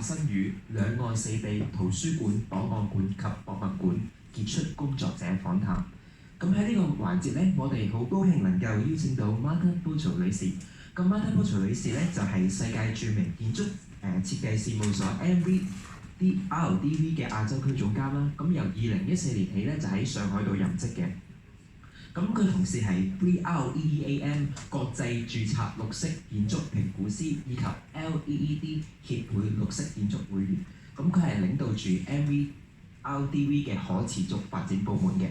生於兩岸四地圖書館、檔案館及博物館傑出工作者訪談。咁喺呢個環節咧，我哋好高興能夠邀請到 Marta Pozo 女士。咁 Marta Pozo 女士咧就係世界著名建築設計事務所 MVRDV 嘅亞洲區總監啦。咁由2014年起咧就喺上海度任職嘅。咁佢同時係 BREEAM 國際註冊綠色建築評估師以及 LEED 協會綠色建築會員。咁佢係領導住 MVRDV 嘅可持續發展部門嘅。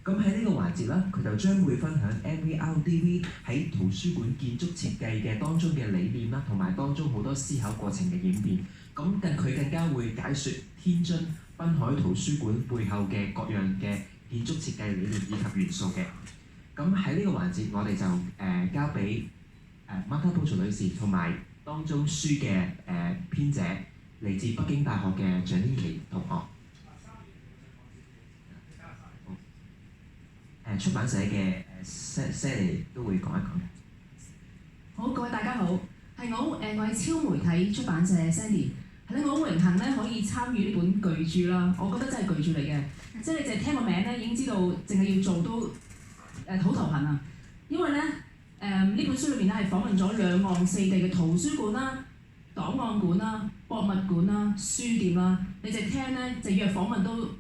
咁喺呢個環節啦，佢就將會分享 MVRDV 喺圖書館建築設計嘅當中嘅理念啦，同埋當中好多思考過程嘅演變。咁佢更加會解說天津濱海圖書館背後嘅各樣嘅建築設計理念以及元素嘅。咁喺呢個環節，我哋就交俾Marta Pozo 女士同埋當中書嘅編者，嚟自北京大學嘅蔣天琪同學。出版社嘅Sally 都會講一講。好，各位大家好，係我係超媒體出版社 Sandy， 係咧我好榮幸咧可以參與呢本巨著啦，我覺得真係巨著嚟嘅，即係你淨係聽個名咧已經知道，淨係要做都好頭痕啊，因為咧呢本書裏面咧係訪問咗兩岸四地嘅圖書館啦、檔案館啦、博物館啦、書店啦，你淨係聽咧就約訪問都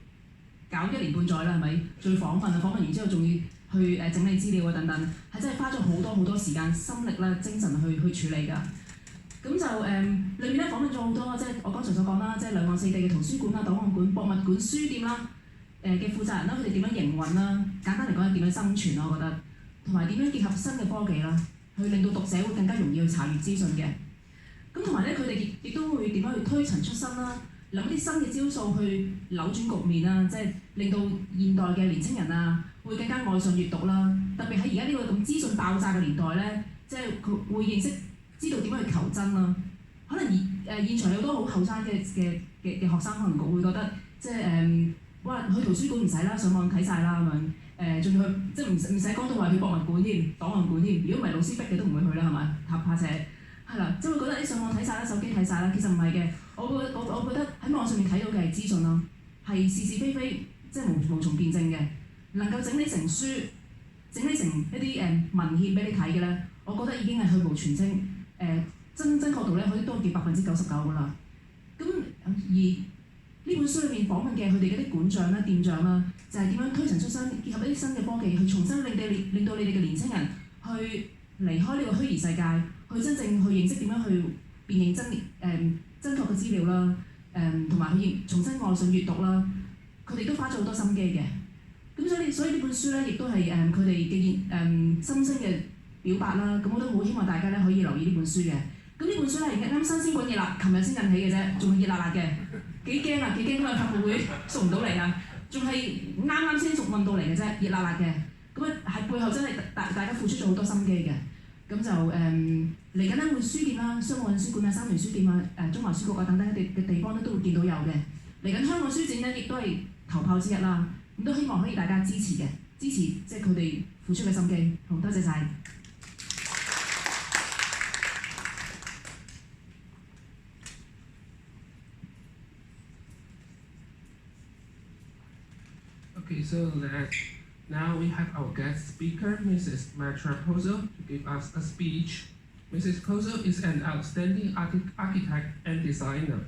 搞1年半載啦，係咪？做訪問完之後仲要去整理資料啊等等，係真係花咗好多時間、心力啦、精神去處理㗎。咁就裏面咧訪問咗好多，即係我剛才所講啦，即係兩岸四地嘅圖書館啦、檔案館、博物館、書店啦嘅負責人啦，佢哋點樣營運啦？簡單嚟講係點樣生存啦？我覺得，同埋點樣結合新嘅科技啦，去令到讀者會更加容易去查閲資訊嘅。咁同埋咧，佢哋亦都會點樣去推陳出新啦？諗啲新嘅招數去扭轉局面啊，即係令到現代嘅年青人啊，會更加愛上閱讀啦。特別喺而家呢個咁資訊爆炸嘅年代咧，即係佢會認識知道點樣去求真啦。可能現場有好多好後生嘅學生，可能會覺得即係哇去圖書館唔使啦，上網睇晒啦咁樣。仲要去即係唔使講到話去博物館添、檔案館添。如果唔係老師逼嘅都唔會去啦，係咪？怕扯係啦，即係會覺得你上網睇晒啦，手機睇晒啦。其實唔係嘅，我覺得喺網上面睇到嘅係資訊咯，係是是非非，即係無從辯證嘅。能夠整理成書、整理成一啲文獻俾你睇嘅咧，我覺得已經係去蕪存菁。真確度咧，可以多見99%㗎啦。咁而呢本書裏面訪問嘅佢哋嗰啲館長啦、店長啦，就係點樣推陳出新，結合一啲新嘅科技，去重新令到你哋嘅年輕人去離開呢個虛擬世界，去真正去認識點樣去辨認真確嘅資料啦，同埋去重新愛上閱讀啦。佢哋都花咗好多心機嘅。咁所以呢本書咧，亦都係佢哋嘅心聲嘅表達啦。咁我都好希望大家咧可以留意呢本書嘅。咁呢本書咧係啱新鮮滾熱辣，琴日先印起嘅啫，仲係熱辣辣嘅。幾驚啊！幾驚今日發佈會送唔到嚟啊！仲係啱先送運到嚟嘅啫，熱辣辣嘅。咁啊喺背後真係大家付出咗好多心機嘅。咁就嚟緊咧會書店啦、商務印書館啊、三聯書店啊、中華書局啊等等嘅地方咧都會見到有嘅。嚟緊香港書展咧亦都係頭炮之一啦。咁都希望可以大家支持嘅，支持即係佢哋付出嘅心機。好，多謝晒。Okay, so now we have our guest speaker, Mrs. Marta Pozo, to give us a speech. Mrs. Pozo is an outstanding architect and designer,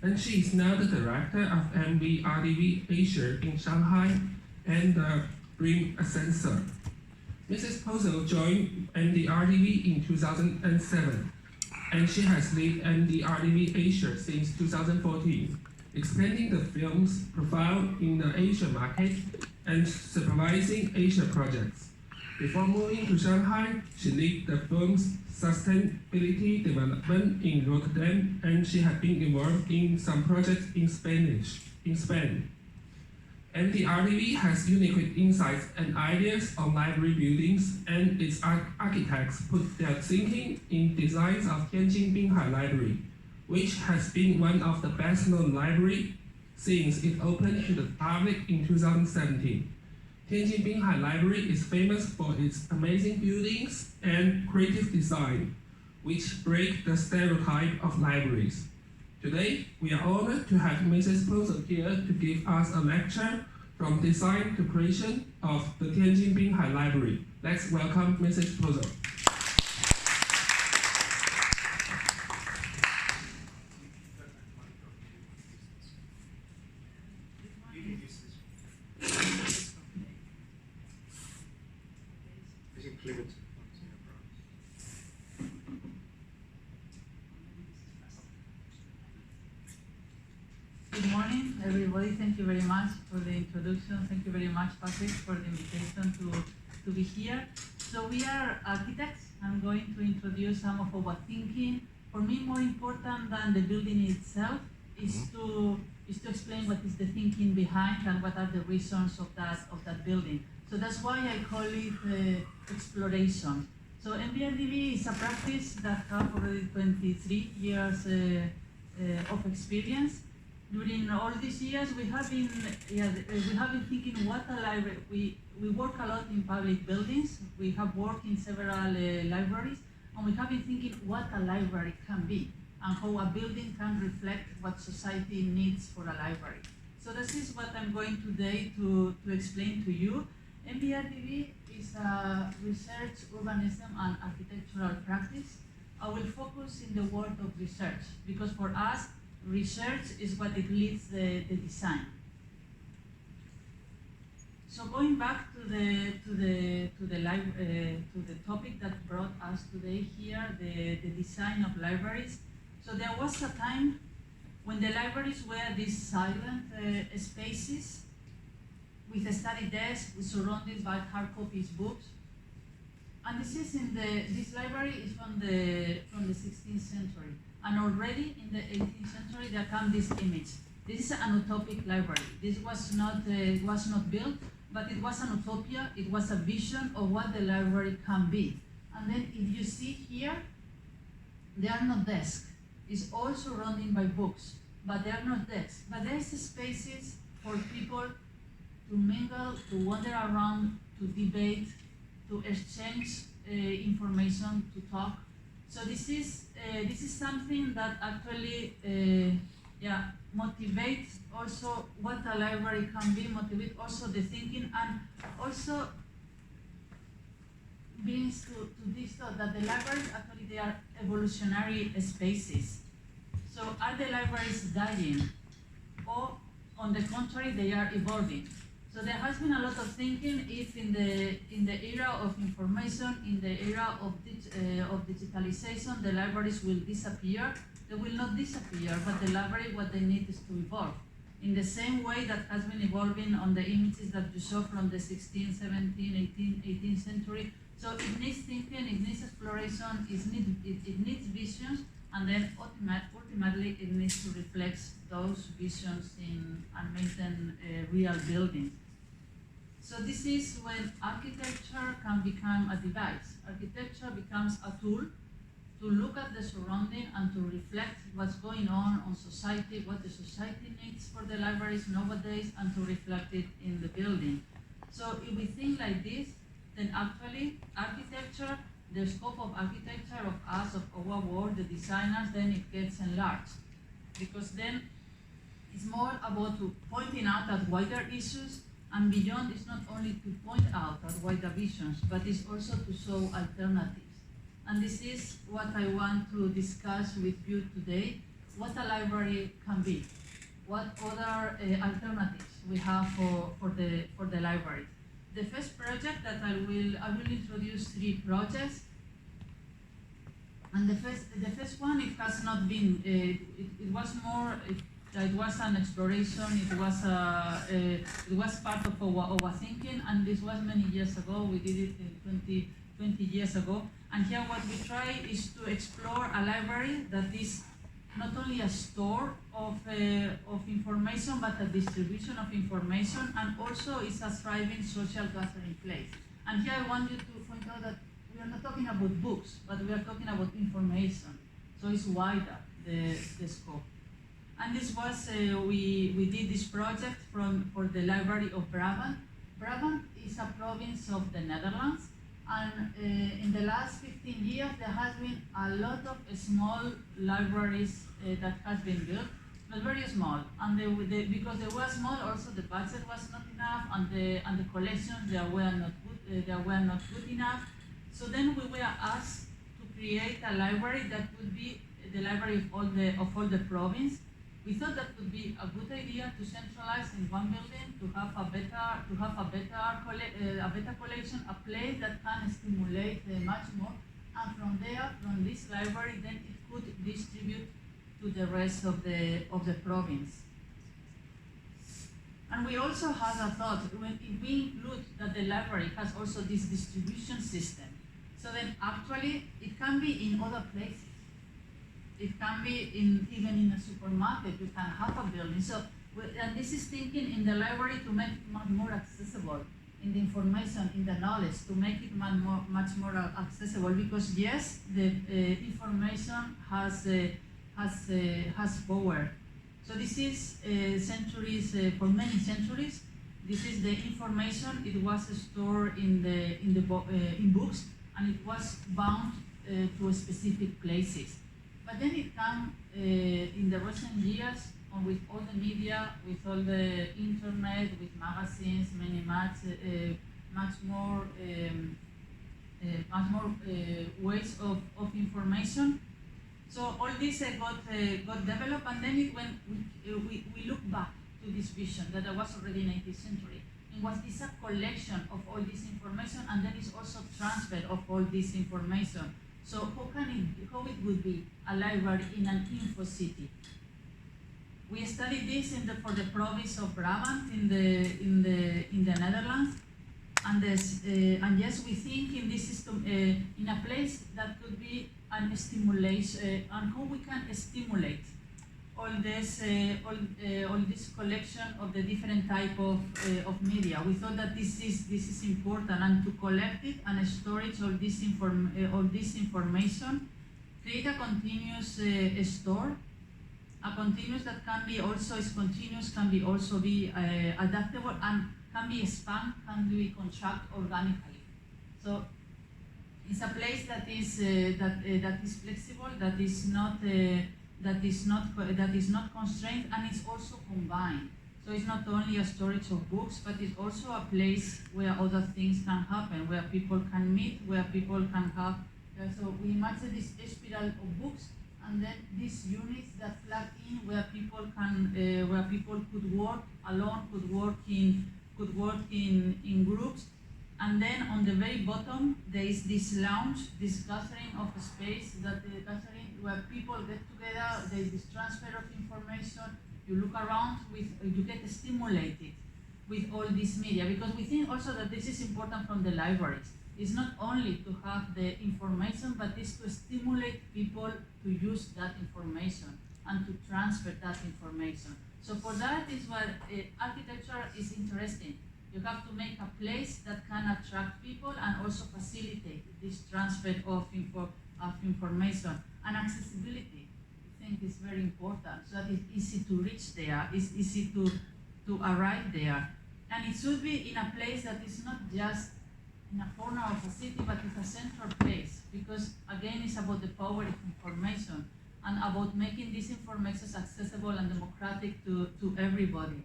and she is now the director of MVRDV Asia in Shanghai and the Dream Ascensor. Mrs. Pozo joined MVRDV in 2007, and she has led MVRDV Asia since 2014. Expanding the film's profile in the Asia market and supervising Asia projects. Before moving to Shanghai, she led the film's sustainability development in Rotterdam, and she had been involved in some projects in Spain. MVRDV has unique insights and ideas on library buildings, and its architects put their thinking in designs of Tianjin Binhai Library, which has been one of the best-known libraries since it opened to the public in 2017. Tianjin Binhai Library is famous for its amazing buildings and creative design, which break the stereotype of libraries. Today, we are honored to have Mrs. Pozo here to give us a lecture from design to creation of the Tianjin Binhai Library. Let's welcome Mrs. Pozo. Good morning, everybody. Thank you very much for the introduction. Thank you very much, Patrick, for the invitation to be here. So we are architects. I'm going to introduce some of our thinking. For me, more important than the building itself is to explain what is the thinking behind and what are the reasons of that building. So that's why I call it exploration. So MVRDV is a practice that has already 23 years of experience. During all these years, we have been thinking what a library. We work a lot in public buildings. We have worked in several libraries, and we have been thinking what a library can be and how a building can reflect what society needs for a library. So this is what I'm going today to explain to you. MVRDV is a research, urbanism, and architectural practice. I will focus in the world of research because for us, research is what it leads the design. So going back to the topic that brought us today here, the design of libraries. So there was a time when the libraries were these silent spaces with a study desk surrounded by hard copies books. And this library is from the 16th century. And already in the 18th century, there comes this image. This is an utopic library. This was not built, but it was an utopia. It was a vision of what the library can be. And then if you see here, there are no desks. It's all surrounded by books, but there are no desks. But there is spaces for people to mingle, to wander around, to debate, to exchange information, to talk. So this is something that actually motivates also what a library can be, motivate also the thinking, and also brings to this thought that the libraries actually they are evolutionary spaces. So are the libraries dying, or on the contrary they are evolving? So there has been a lot of thinking if in the era of information, in the era of digitalization, the libraries will disappear. They will not disappear, but the library, what they need is to evolve. In the same way that has been evolving on the images that you saw from the 16th, 17th, 18th century. So it needs thinking, it needs exploration, it needs visions, and then ultimately it needs to reflect those visions and make them real buildings. So this is when architecture can become a device. Architecture becomes a tool to look at the surrounding and to reflect what's going on society, what the society needs for the libraries nowadays, and to reflect it in the building. So if we think like this, then actually architecture, the scope of architecture of us, of our world, the designers, then it gets enlarged. Because then it's more about pointing out at wider issues, and beyond is not only to point out at wider visions, but it's also to show alternatives. And this is what I want to discuss with you today, what a library can be, what other alternatives we have for the library. The first project that I will introduce 3 projects. And the first one, it has not been, it was more, it was an exploration, it was part of our thinking, and this was many years ago. We did it 20 years ago. And here what we try is to explore a library that is not only a store of information, but a distribution of information, and also is a thriving social gathering place. And here I want you to point out that we are not talking about books, but we are talking about information. So it's wider, the scope. And this was, we did this project for the Library of Brabant. Brabant is a province of the Netherlands, And in the last 15 years, there has been a lot of small libraries that has been built, but very small. And because they were small, also the budget was not enough, and the collections they were not good enough. So then we were asked to create a library that would be the library of all the province. We thought that would be a good idea to centralize in one building, to have a better collection, a place that can stimulate much more, and from there, from this library, then it could distribute to the rest of the province. And we also had a thought, when we include that the library has also this distribution system, so then actually it can be in other places. It can be even in a supermarket. You can have a building. So, and this is thinking in the library to make it more accessible, in the information, in the knowledge, to make it much more accessible. Because yes, the information has power. So this is centuries, for many centuries. This is the information. It was stored in books, and it was bound to specific places. But then it came in the recent years with all the media, with all the internet, with magazines, much more ways of information. So all this got developed, and then we look back to this vision that there was already in the 18th century. It was this a collection of all this information, and then it's also transfer of all this information. So how it would be a library in an info city? We studied this for the province of Brabant in the Netherlands, and yes, we think in this system in a place that could be an stimulation, and how we can stimulate all this collection of the different type of media. We thought that this is important, and to collect it and storage all this information, create a continuous store, a continuous that can be also be adaptable, and can be expanded, can be contracted organically. So it's a place that is flexible, that is not constrained, and it's also combined. So it's not only a storage of books, but it's also a place where other things can happen, where people can meet, where people can have. So we imagine this spiral of books, and then these units that plug in, where people could work alone, could work in groups. And then on the very bottom, there is this lounge, this gathering of a space, where people get together. There is this transfer of information. You look around, you get stimulated with all this media, because we think also that this is important from the libraries. It's not only to have the information, but it's to stimulate people to use that information and to transfer that information. So for that is what architecture is interesting. You have to make a place that can attract people and also facilitate this transfer of information. And accessibility, I think, is very important, so that it's easy to reach there, it's easy to arrive there. And it should be in a place that is not just in a corner of a city, but it's a central place, because again, it's about the power of information and about making this information accessible and democratic to everybody.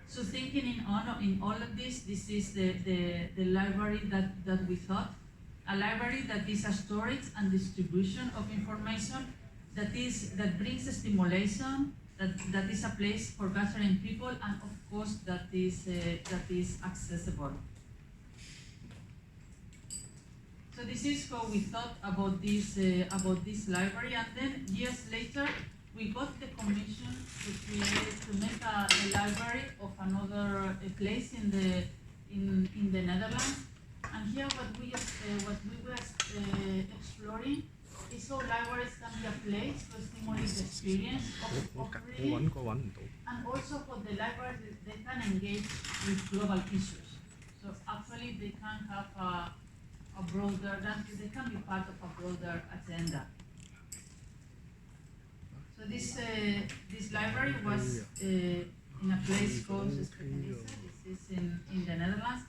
So thinking in all of this is the library that we thought, a library that is a storage and distribution of information, that brings a stimulation, that is a place for gathering people, and of course that is accessible. So this is how we thought about this library, and then years later we got the commission to make a library of another place in the Netherlands. And here what we were exploring is how libraries can be a place to stimulate the experience of reading, and also for the libraries they can engage with global issues. So actually they can have they can be part of a broader agenda. So this library was in a place called Spijkenisse. This is in the Netherlands,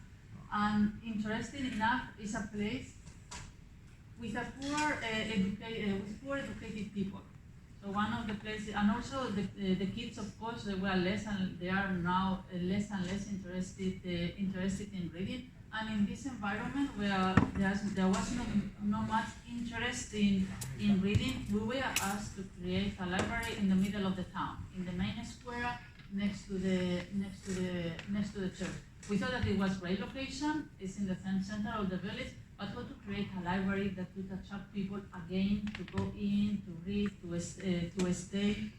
and interesting enough, is a place with a poor educated people. So one of the places, and also the kids, of course, they are now less and less interested in reading. And in this environment where there was no much interest in reading, we were asked to create a library in the middle of the town, in the main square next to the church. We thought that it was a great location. It's in the center of the village. But how to create a library that would attract people again to go in, to read, to stay.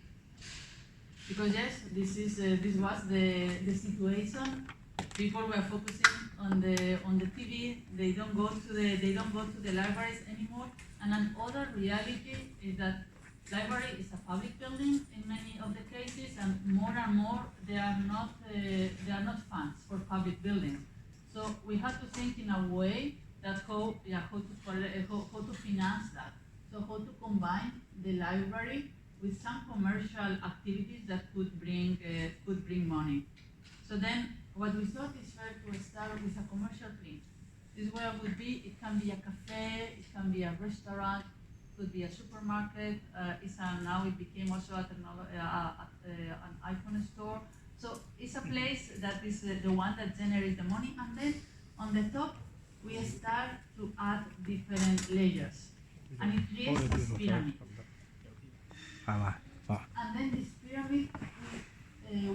Because yes, this was the situation. People were focusing on the TV. They don't go to the libraries anymore. And another reality is that library is a public building in many of the cases, and more they are not funds for public buildings. So we had to think in a way that how to finance that. So how to combine the library with some commercial activities that could bring money. So then what we thought is fair to start with a commercial thing. This where it would be, it can be a cafe, it can be a restaurant, it could be a supermarket, now it became also an iPhone store. So it's a place that is the one that generates the money, and then on the top we start to add different layers, and it creates this pyramid. And then this pyramid,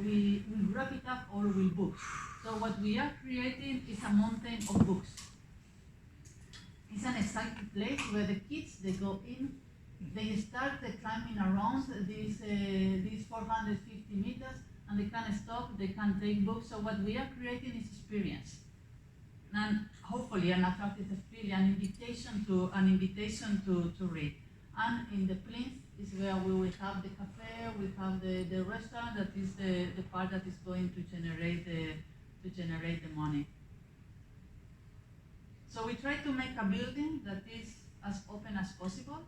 we wrap it up all with books. So what we are creating is a mountain of books. It's an exciting place where the kids, they go in, they start climbing around these 450 meters, and they can stop, they can take books. So what we are creating is experience. And hopefully an attractive experience, an invitation to read. And in the plinth is where we will have the cafe, we have the restaurant, that is the part that is going to generate the money. So we try to make a building that is as open as possible.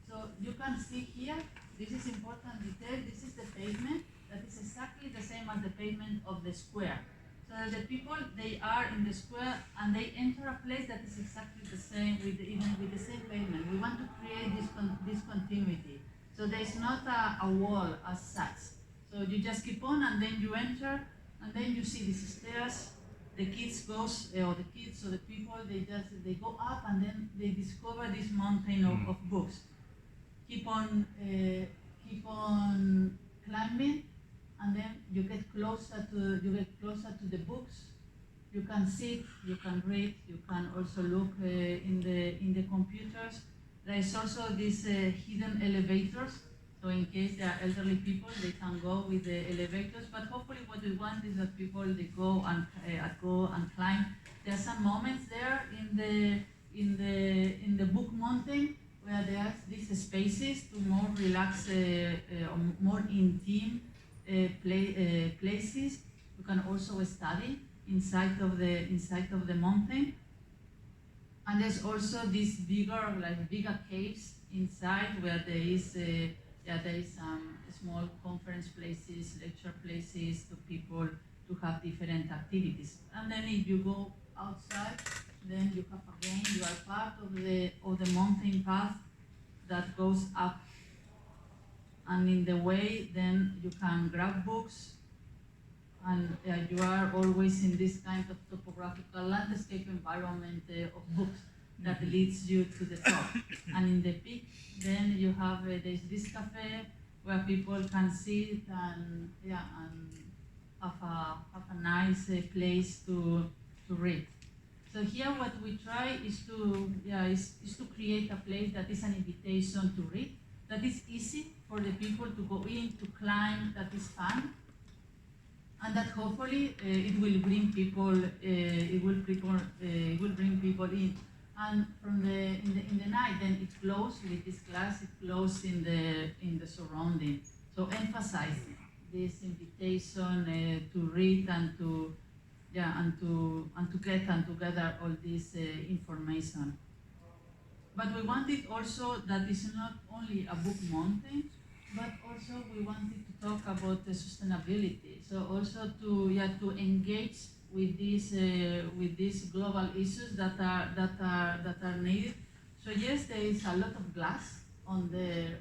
So you can see here, this is important detail, this is the pavement, that is exactly the same as the pavement of the square. So the people, they are in the square and they enter a place that is exactly the same, even with the same pavement. We want to create this continuity. So there's not a wall as such. So you just keep on, and then you enter, and then you see these stairs. The kids or the people, they go up, and then they discover this mountain of books. Keep on climbing, and then you get closer to the books. You can sit, you can read, you can also look in the computers. There is also these hidden elevators. So in case there are elderly people, they can go with the elevators. But hopefully, what we want is that people, they go and climb. There are some moments there in the book mountain where there are these spaces to more relax, more intimate places. You can also study inside of the mountain. And there's also these bigger caves inside where there is some small conference places, lecture places to people to have different activities. And then if you go outside, then you are part of the mountain path that goes up. And in the way, then you can grab books, and you are always in this kind of topographical landscape environment of books that leads you to the top. And in the peak, then you have there's this cafe where people can sit and have a nice place to read. So here, what we try is to create a place that is an invitation to read, that is easy for the people to go in, to climb, that is fun, and that hopefully it will bring people. It will bring people in. And in the night, then it closes with this glass. It closes in the surrounding. So emphasizing this invitation to read and to get and to gather all this information. But we wanted also that it's not only a book mountain, but also we wanted to talk about the sustainability. So also to engage with these global issues that are needed. So yes, there is a lot of glass on the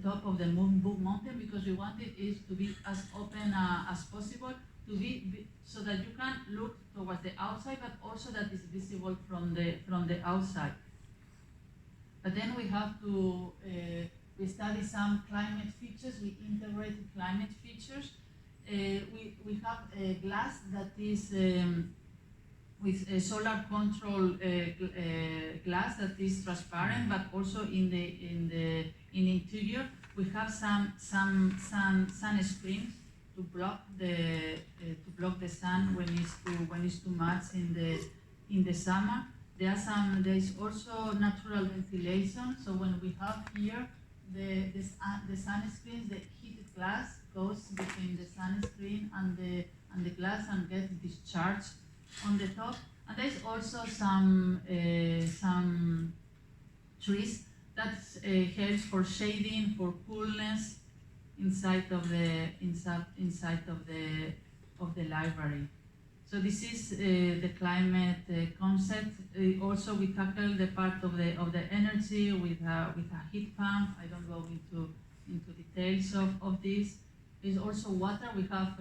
top of the book mountain because we wanted it to be as open as possible, to be so that you can look towards the outside, but also that is visible from the outside. But then we have to we study some climate features. We integrated climate features. We have a glass that is with a solar control glass that is transparent, but also in the interior we have some sun screens to block the sun when it's too much in the summer. There is also natural ventilation. So when we have here the sun screens, the heated glass goes between the sunscreen and the glass and gets discharged on the top. And there is also some trees that helps for shading, for coolness inside of the library. So this is the climate concept. Also, we tackle the part of the energy with a heat pump. I don't go into details of this. There's also water. We have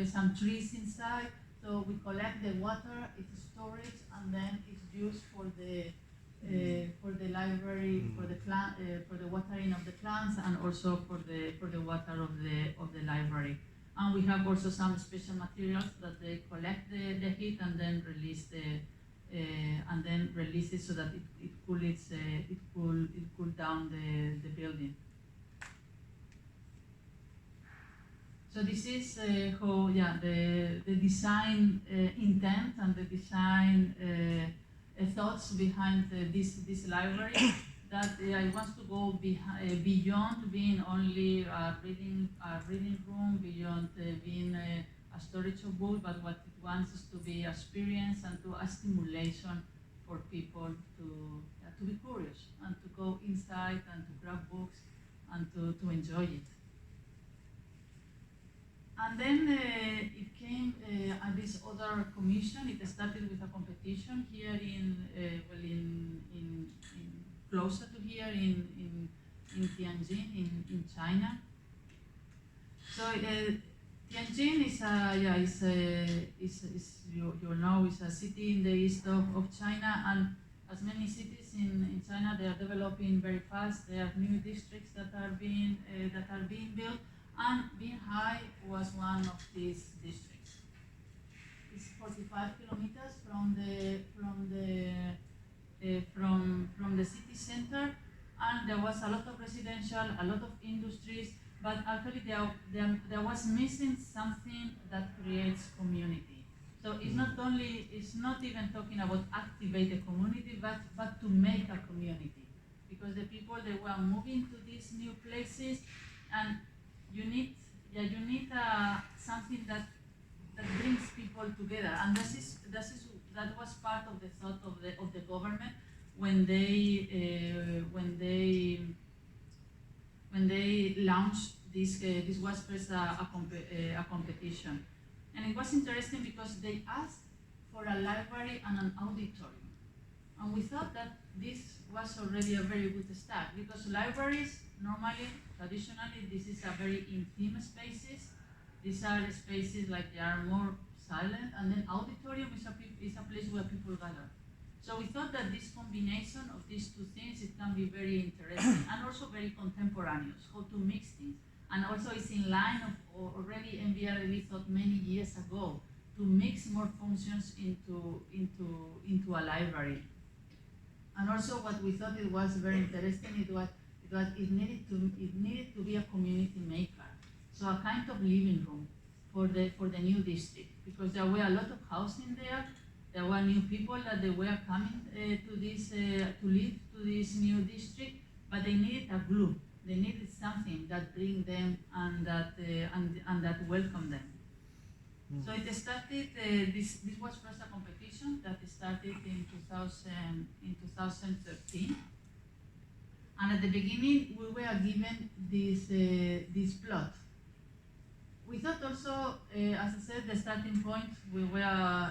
some trees inside. So we collect the water, it's storage, and then it's used for the library, for the watering of the plants, and also for the water of the library. And we have also some special materials that they collect the heat and then release it so that it cool down the building. So this is how the design intent and the design thoughts behind this library. That I want to go beyond being only a reading room, beyond being a storage of books, but what it wants is to be experience and to a stimulation for people to be curious and to go inside and to grab books and to enjoy it. And then it came this other commission. It started with a competition here in closer to here in Tianjin in China. So Tianjin is you know is a city in the east of China, and as many cities in China, they are developing very fast. There are new districts that are being built. And Binhai was one of these districts. It's 45 kilometers from the city center, and there was a lot of residential, a lot of industries, but actually there was missing something that creates community. So it's not even talking about activate a community, but to make a community, because the people, they were moving to these new places, and you need something that brings people together, and that was part of the thought of the government when they launched this. This was first a competition, and it was interesting because they asked for a library and an auditorium, and we thought that this was already a very good start, because libraries normally, traditionally, this is a very intimate spaces. These are spaces like they are more silent, and then auditorium is a place where people gather. So we thought that this combination of these two things, it can be very interesting and also very contemporaneous, how to mix things. And also it's in line of already MVRDV thought many years ago to mix more functions into a library. And also what we thought it was very interesting, it needed to be a community maker. So a kind of living room for the new district, because there were a lot of housing there. There were new people that they were coming to live to this new district, but they needed a glue. They needed something that bring them and that welcome them. So it started. This was first a competition that started in 2013. And at the beginning, we were given this plot. We thought also, as I said, the starting point, we were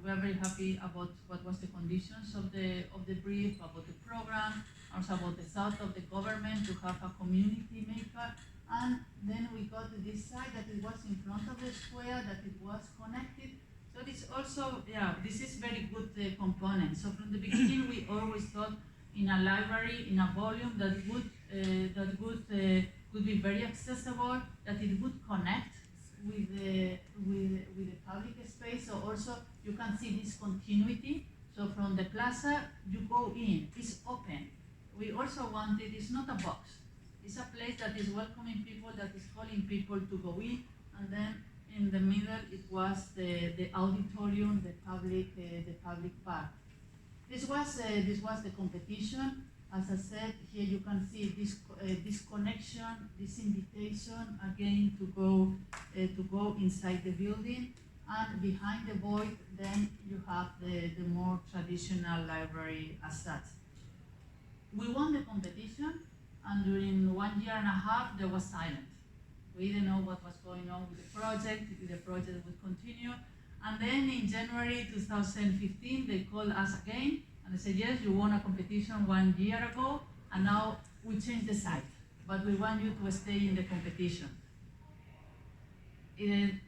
very happy about what was the conditions of the brief, about the program, also about the thought of the government to have a community maker. And then we got this side that it was in front of the square, that it was connected. So this also, this is very good component. So from the beginning, we always thought in a library, in a volume that would be very accessible, that it would connect with the public space. So also you can see this continuity. So from the plaza, you go in, it's open. We also wanted, it's not a box. It's a place that is welcoming people, that is calling people to go in, and then in the middle it was the auditorium, the public park. This was the competition. As I said, here you can see this connection, this invitation again to go inside the building, and behind the void, then you have the more traditional library as such. We won the competition, and during 1 year and a half there was silence. We didn't know what was going on with the project, if the project would continue. And then in January 2015, they called us again, and they said, yes, you won a competition 1 year ago, and now we changed the site, but we want you to stay in the competition. And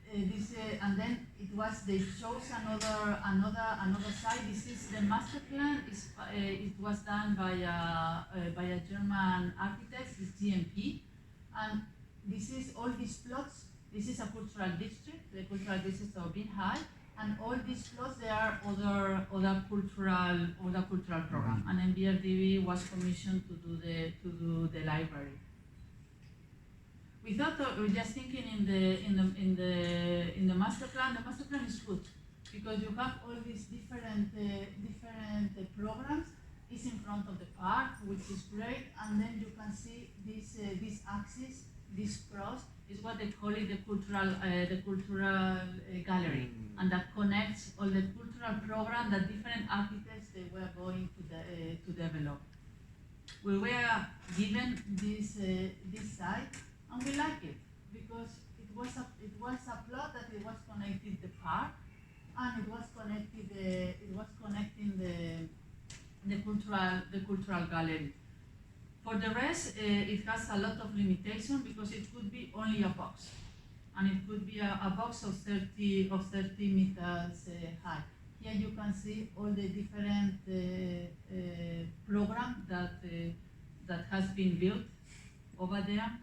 then they chose another site. This is the master plan. It was done by a German architect, it's GMP, and this is all these plots. This is a cultural district, the cultural district of Binhai, and all these plots, they are other cultural program. And MVRDV was commissioned to do the library. We thought, we were just thinking in the master plan. The master plan is good because you have all these different programs. It's in front of the park, which is great, and then you can see this axis, this cross is what they call it, the cultural gallery, and that connects all the cultural program that different architects they were going to develop. We were given this site. And we like it because it was a plot that it was connected the park, and it was connecting the cultural gallery. For the rest, it has a lot of limitation because it could be only a box, and it could be a box of 30 meters high. Here you can see all the different program that has been built over there.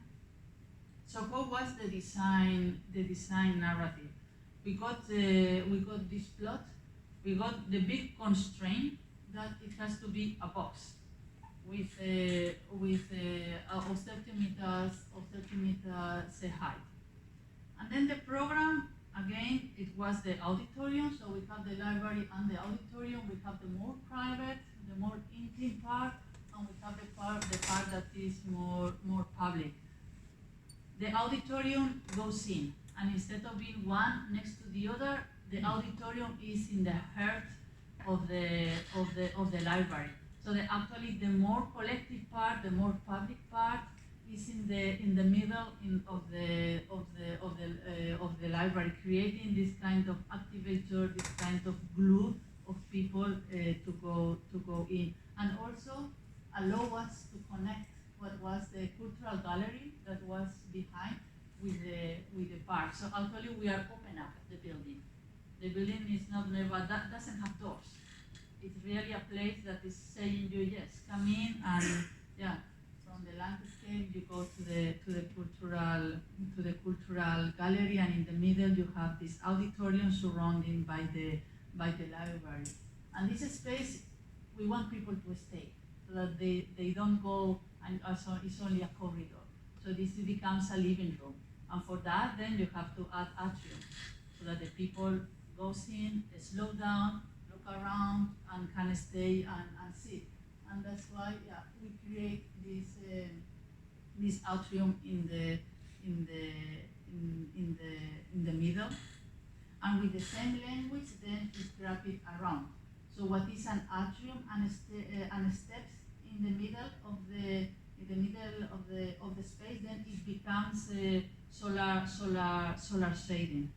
So how was the design narrative? We got this plot. We got the big constraint that it has to be a box with 30 meters height. And then the program, again, it was the auditorium. So we have the library and the auditorium. We have the more private, the more intimate part, and we have the part that is more public. The auditorium goes in, and instead of being one next to the other, the auditorium is in the heart of the library. So actually, the more collective part, the more public part, is in the middle of the library, creating this kind of activator, this kind of glue of people to go in, and also allow us to connect what was the cultural gallery that was behind with the park. So actually we are open up the building. The building is that doesn't have doors. It's really a place that is saying you, yes, come in, and from the landscape you go to the cultural gallery, and in the middle you have this auditorium surrounded by the library. And this space, we want people to stay so that they don't go and also it's only a corridor. So this becomes a living room. And for that, then you have to add atrium so that the people goes in, slow down, look around, and can stay and sit. And that's why we create this atrium in the middle. And with the same language, then it's wrap it around. So what is an atrium and steps in the middle of the space, then it becomes solar shading.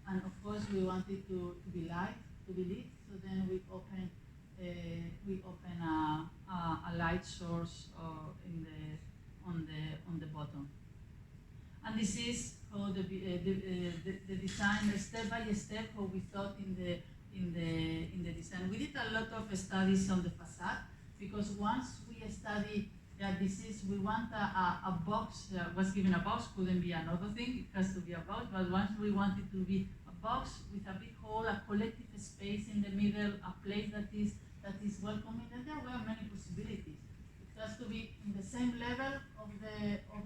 And of course, we wanted to be lit. So then we open a light source on the bottom. And this is how the design, step by step, how we thought in the design. We did a lot of studies on the facade, because once we study that we want a box, was given a box, couldn't be another thing, it has to be a box, but once we want it to be a box with a big hole, a collective space in the middle, a place that is welcoming, and there were many possibilities. It has to be in the same level of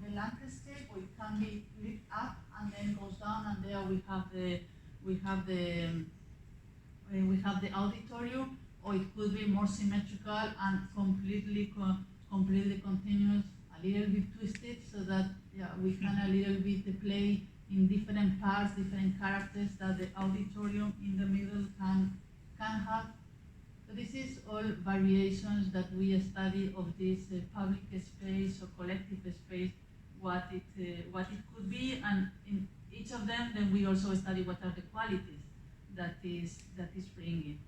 the landscape, or it can be lit up and then goes down, and there we have the auditorium, or it could be more symmetrical and completely continuous, a little bit twisted, so that we can a little bit play in different parts, different characters that the auditorium in the middle can have. So this is all variations that we study of this public space or collective space, what it could be, and in each of them, then we also study what are the qualities that is bringing.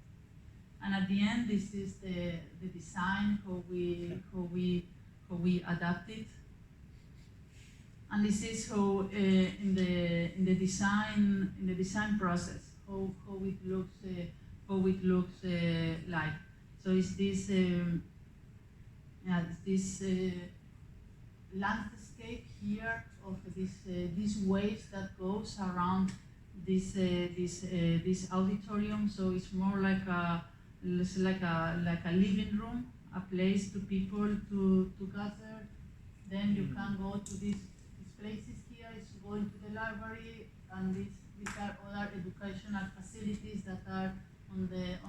And at the end, this is the design, how we adapt it. And this is how in the design process, how it looks like. So it's this landscape here of these waves that goes around this auditorium. So it's more like a living room, a place to people to gather. Then you can go to these places here. It's going to the library, and these are other educational facilities that are on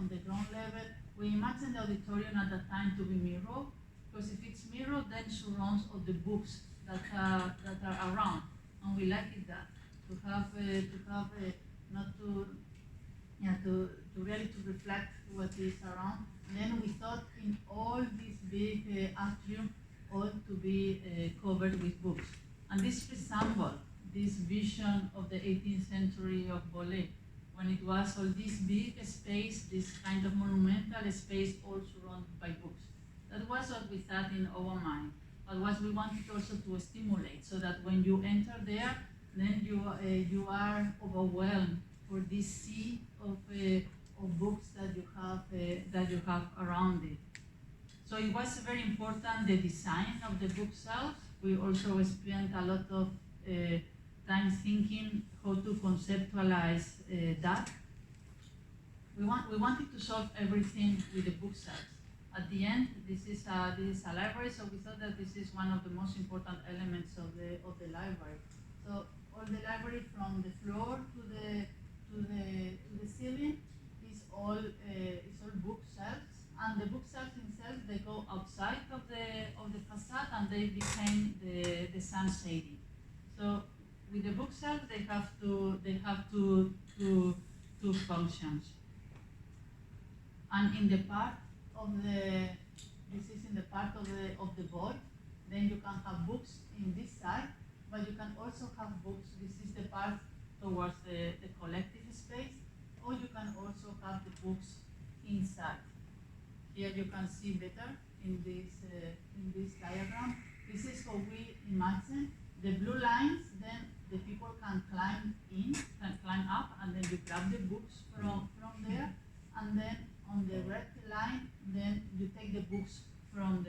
the ground level. We imagine the auditorium at that time to be mirrored, because if it's mirrored, then surrounds of the books that are around, and we like it that to really reflect what is around. And then we thought in all these big atrium ought to be covered with books, and this resembles this vision of the 18th century of Bolle, when it was all this big space, this kind of monumental space, all surrounded by books. That was what we thought in our mind, but what we wanted also to stimulate, so that when you enter there, then you are overwhelmed for this sea of books that you have around it. So it was very important, the design of the bookshelves. We also spent a lot of time thinking how to conceptualize that. We wanted to solve everything with the bookshelves. At the end, this is a library, so we thought that this is one of the most important elements of the library. So all the library, from the floor to the ceiling, is all bookshelves, and the bookshelves themselves, they go outside of the facade, and they became the sun shading. So with the bookshelves, they have two functions. And in the part of this is in the part of the void, then you can have books in this side, but you can also have books. This is the part towards the collective space, or you can also have the books inside. Here you can see better in this diagram. This is how we imagine the blue lines. Then the people can climb up, and then you grab the books from there, and then on the red line, then you take the books from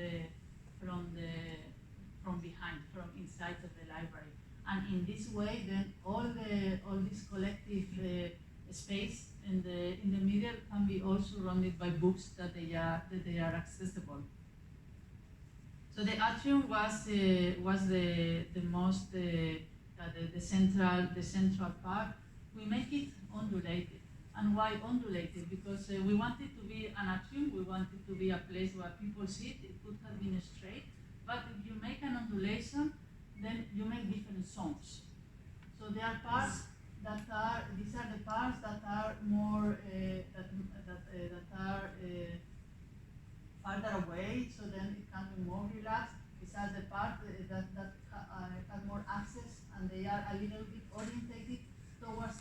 behind, from inside of the library. And in this way, then all this collective space in the middle can be also surrounded by books that they are accessible. So the atrium was the most the central part. We make it undulated. And why undulated? Because we wanted to be an atrium. We wanted to be a place where people sit. It could have been straight, but if you make an undulation, then you make different zones. So there are parts that are, these are the parts that are more, that are farther away, so then it can be more relaxed. These are the parts that have more and they are a little bit orientated towards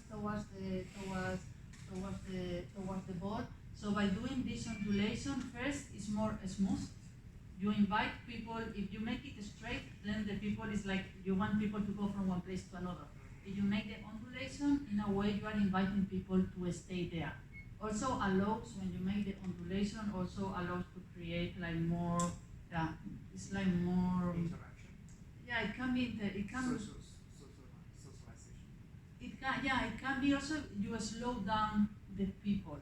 the board. So by doing this undulation, first it's more smooth. You invite people. If you make it straight, then the people is like you want people to go from one place to another. If you make the undulation, in a way you are inviting people to stay there. Also allows, when you make the undulation, also allows to create like more, it's like more Interaction. Yeah, it can be. It can. Socialization. It can. Yeah, it can be also. You slow down the people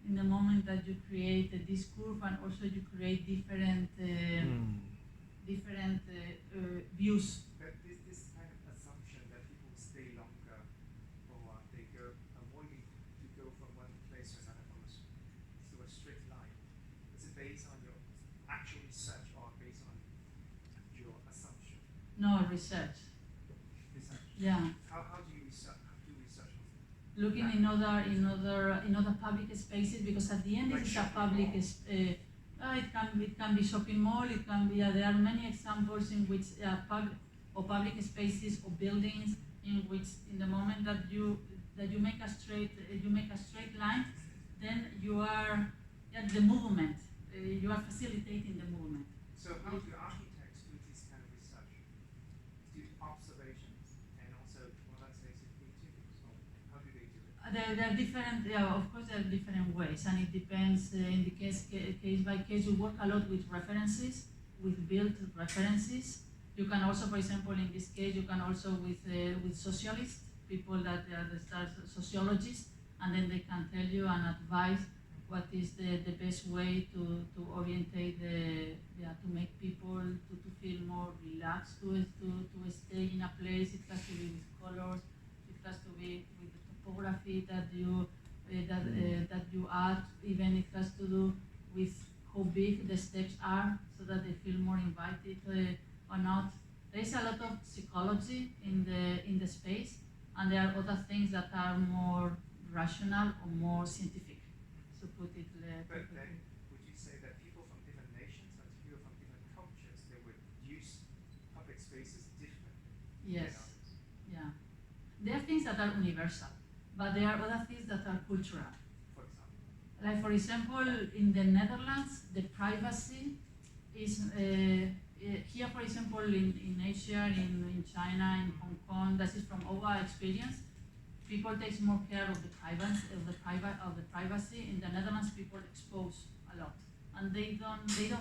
in the moment that you create this curve, and also you create different views. But this kind of assumption that people stay longer, or they go avoiding to go from one place to another to a straight line, is it based on your actual research or based on your assumption? No research. Research. Yeah. How do you research? Do research on Looking in other public spaces, because at the end Like it's a shopping public. It can be shopping mall. It can be. There are many examples in which public spaces or buildings in which, in the moment that you make a straight line, then you are the movement. You are facilitating the movement. So how do architects do this kind of research? Do observations and also, well, let's say, creativity. So how do they do it? There are different, of course, there are different ways, and it depends. In the case by case, we work a lot with references, with built references. You can also, for example, in this case, you can also with socialists, people that are sociologists, and then they can tell you and advise what is the best way to orientate to make people to feel more relaxed, to stay in a place. It has to be with colors. It has to be with the topography that you add. Even it has to do with how big the steps are, so that they feel more invited or not. There is a lot of psychology in the space, and there are other things that are more rational or more scientific. To put it. But then, would you say that people from different nations and people from different cultures, they would use public spaces differently? Yes. than others? Yeah. There are things that are universal, but there are other things that are cultural. For example. Like, for example, in the Netherlands, the privacy is here. For example, in Asia, in China, in Hong Kong, that is from our experience. People take more care of the privacy. In the Netherlands, people expose a lot, and they don't feel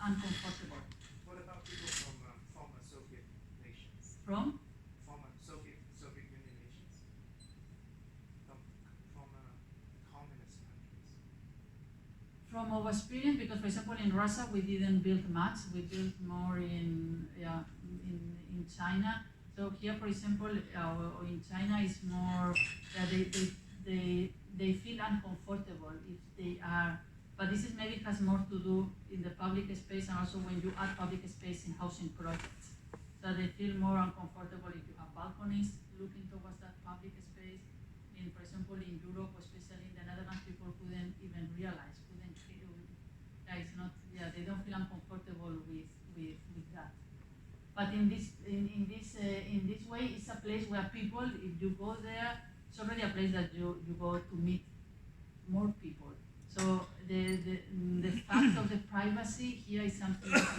uncomfortable. What about people from former Soviet nations? From Former Soviet Union nations? From former communist countries? From our experience, because for example in Russia we didn't build much. We built more in China. So here, for example, in China is more they feel uncomfortable if they are. But this is maybe has more to do in the public space, and also when you add public space in housing projects. So they feel more uncomfortable if you have balconies looking towards that public space. For example, in Europe, especially in the Netherlands, people couldn't even realize, they don't feel uncomfortable with that. But in this way, it's a place where people, if you go there, it's already a place that you go to meet more people. So the fact of the privacy here is something that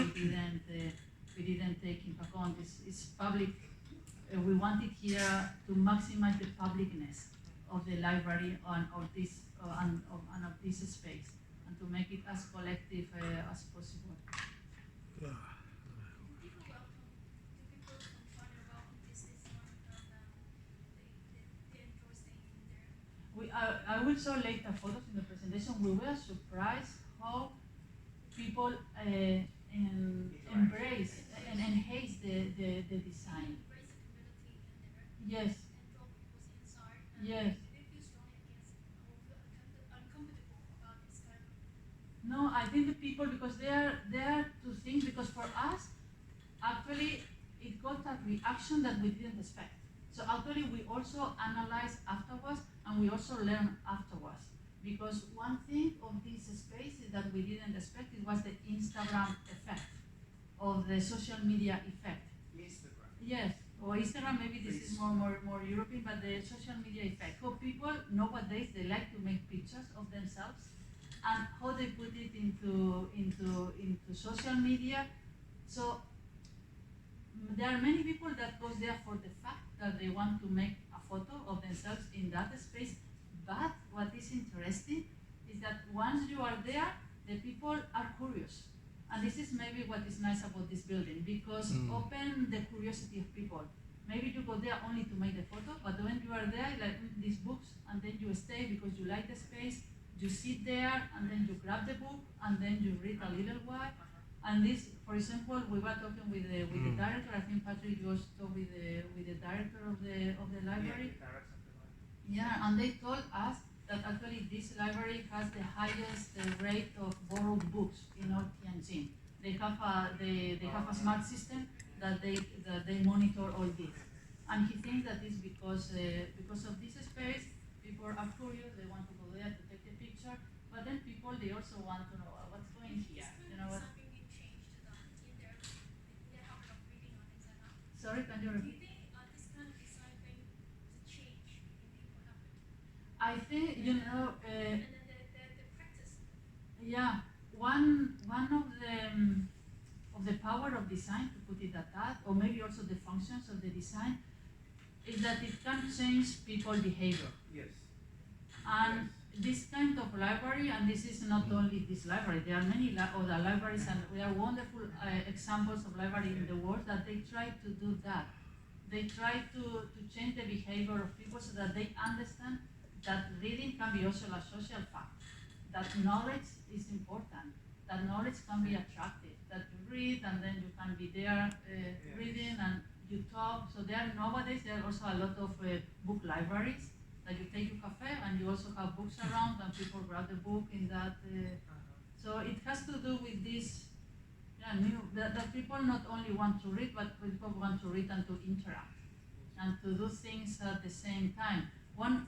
we didn't take into account. It's public. We wanted here to maximize the publicness of the library and of this space, and to make it as collective as possible. I will show later photos in the presentation. We were surprised how people embrace and enhance the design. Yes. Yes. No, I think the people, because there are two things. Because for us, actually, it got a reaction that we didn't expect. So actually, we also analyzed afterwards, and we also learned afterwards. Because one thing of this space is that we didn't expect it was the Instagram effect, of the social media effect. Instagram. Yes, or Instagram, maybe this is more European, but the social media effect. How people nowadays they like to make pictures of themselves, and how they put it into social media. So there are many people that goes there for the fact that they want to make a photo of themselves in that space. But what is interesting is that once you are there, the people are curious. And this is maybe what is nice about this building, because open the curiosity of people. Maybe you go there only to make the photo, but when you are there, like these books, and then you stay because you like the space, you sit there, and then you grab the book, and then you read a little while. And this, for example, we were talking with the director. I think Patrick, you also talked with the director of the library. Yeah, and they told us that actually this library has the highest rate of borrowed books in all Tianjin. They have a smart system that they monitor all this, and he thinks that is because of this space, people are curious, they want to go there to take a picture, but then people they also want to know what's going here. You know what? Sorry, can you repeat? I think yeah, one of the power of design, to put it at that, or maybe also the functions of the design, is that it can change people's behavior. Yes. And this kind of library, and this is not only this library, there are many other libraries, and there are wonderful examples of library in the world that they try to do that. They try to change the behavior of people so that they understand that reading can be also a social fact, that knowledge is important, that knowledge can be attractive, that you read and then you can be there reading and you talk. So nowadays there are also a lot of book libraries that you take your cafe and you also have books around and people grab the book in that. So it has to do with this, that people not only want to read, but people want to read and to interact and to do things at the same time. One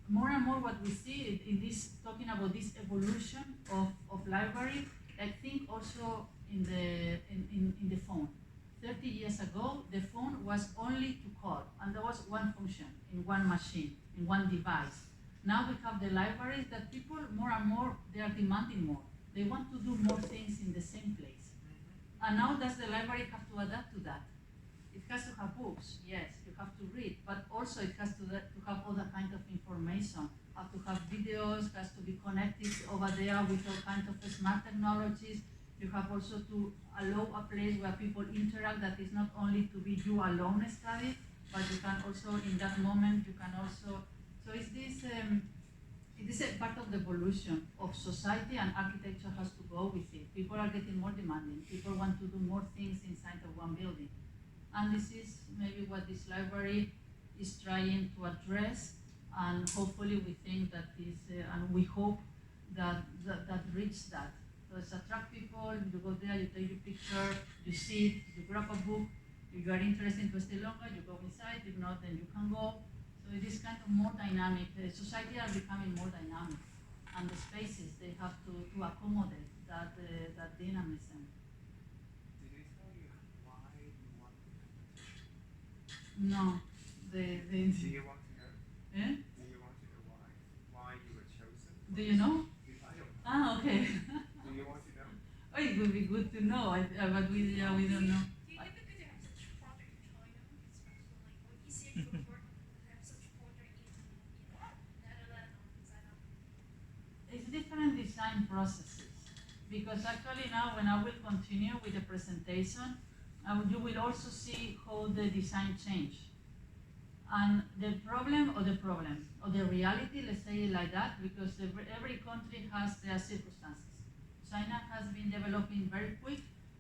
more and more what we see in this, talking about this evolution of library, I think also in the phone. 30 years ago, the phone was only to call, and there was one function in one machine, in one device. Now we have the libraries that people more and more, they are demanding more. They want to do more things in the same place. And now does the library have to adapt to that? It has to have books, yes, you have to read, but also it has to have other kind of information, have to have videos, has to be connected over there with all kinds of smart technologies. You have also to allow a place where people interact, that is not only to be you alone study, but you can also, in that moment, you can also, so it's this, it is a part of the evolution of society, and architecture has to go with it. People are getting more demanding, people want to do more things inside of one building. And this is maybe what this library is trying to address, and hopefully we think that this, and we hope that reach that. So it's attract people, you go there, you take your picture, you sit, you grab a book, if you are interested to stay longer, you go inside, if not, then you can go. So it is kind of more dynamic. Society are becoming more dynamic, and the spaces, they have to accommodate that dynamism. No, Do you want to know? Eh? Do you want to know why you were chosen? Do you know? I don't know. Ah, okay. Do you want to know? Oh, it would be good to know, but we don't know. Do you typically have such project in China, especially like easier to work have such project in Netherlands or China? It's different design processes, because actually now when I will continue with the presentation, you will also see how the design changed. And the reality, let's say it like that, because every country has their circumstances. China has been developing very quick,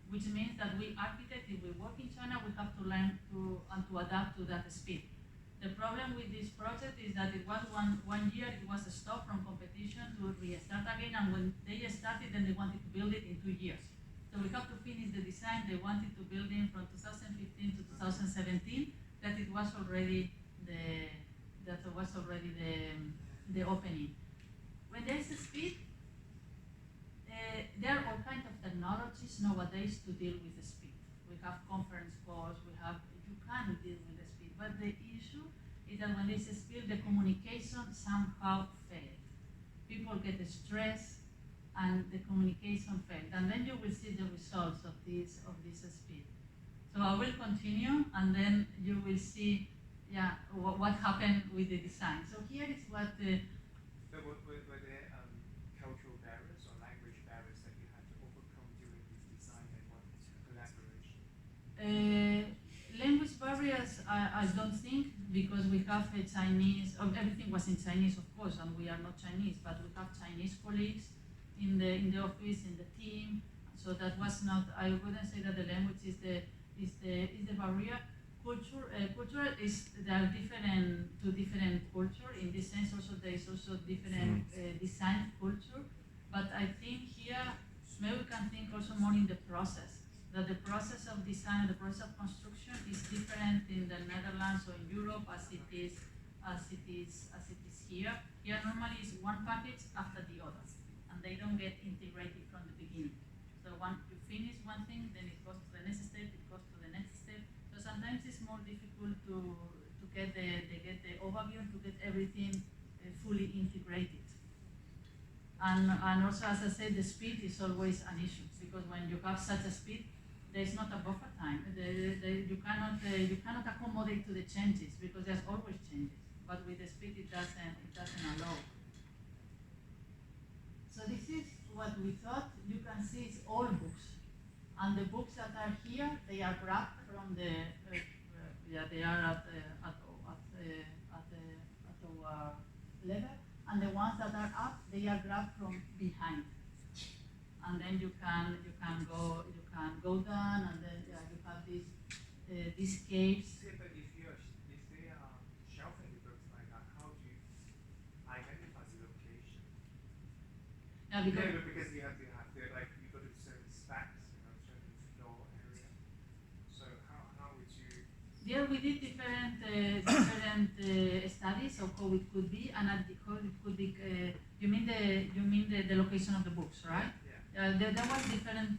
which means that we architects, if we work in China, we have to learn to adapt to that speed. The problem with this project is that it was one year, it was a stop from competition to restart again, and when they started, then they wanted to build it in 2 years. So we have to finish the design. They wanted to build it from 2015 to 2017. That it was already the opening. When there's a speed, there are all kinds of technologies nowadays to deal with the speed. We have conference calls. You is that when there's a spill, the communication somehow failed. People get stressed, and the communication failed. And then you will see the results of this spill. So I will continue, and then you will see, what happened with the design. So here is what the So were there cultural barriers or language barriers that you had to overcome during this design and what collaboration? language barriers, I don't think, because we have a Chinese, everything was in Chinese, of course, and we are not Chinese, but we have Chinese colleagues in the office, in the team. So that was not, I wouldn't say that the language is the barrier. Culture is, there are two different culture. In this sense, also there is also different design culture. But I think here, maybe we can think also more in the process. That the process of design, the process of construction is different in the Netherlands or in Europe as it is here. Here normally is one package after the other, and they don't get integrated from the beginning. So once you finish one thing, then it goes to the next step, it goes to the next step. So sometimes it's more difficult to get the overview, to get everything fully integrated. And also, as I said, the speed is always an issue, because when you have such a speed, there is not a buffer time. You cannot accommodate to the changes, because there's always changes. But with the speed, it doesn't allow. So this is what we thought. You can see it's all books, and the books that are here, they are grabbed from the they are at our level, and the ones that are up, they are grabbed from behind. And then you can go down, and then you have these caves. Yeah, but if they are shelving the books like that, how do you identify the location? Yeah, Because you have to like you go to certain stacks, certain floor area. So how would you? There we did different studies of how it could be, and how it could be. You mean the location of the books, right? Yeah. There was different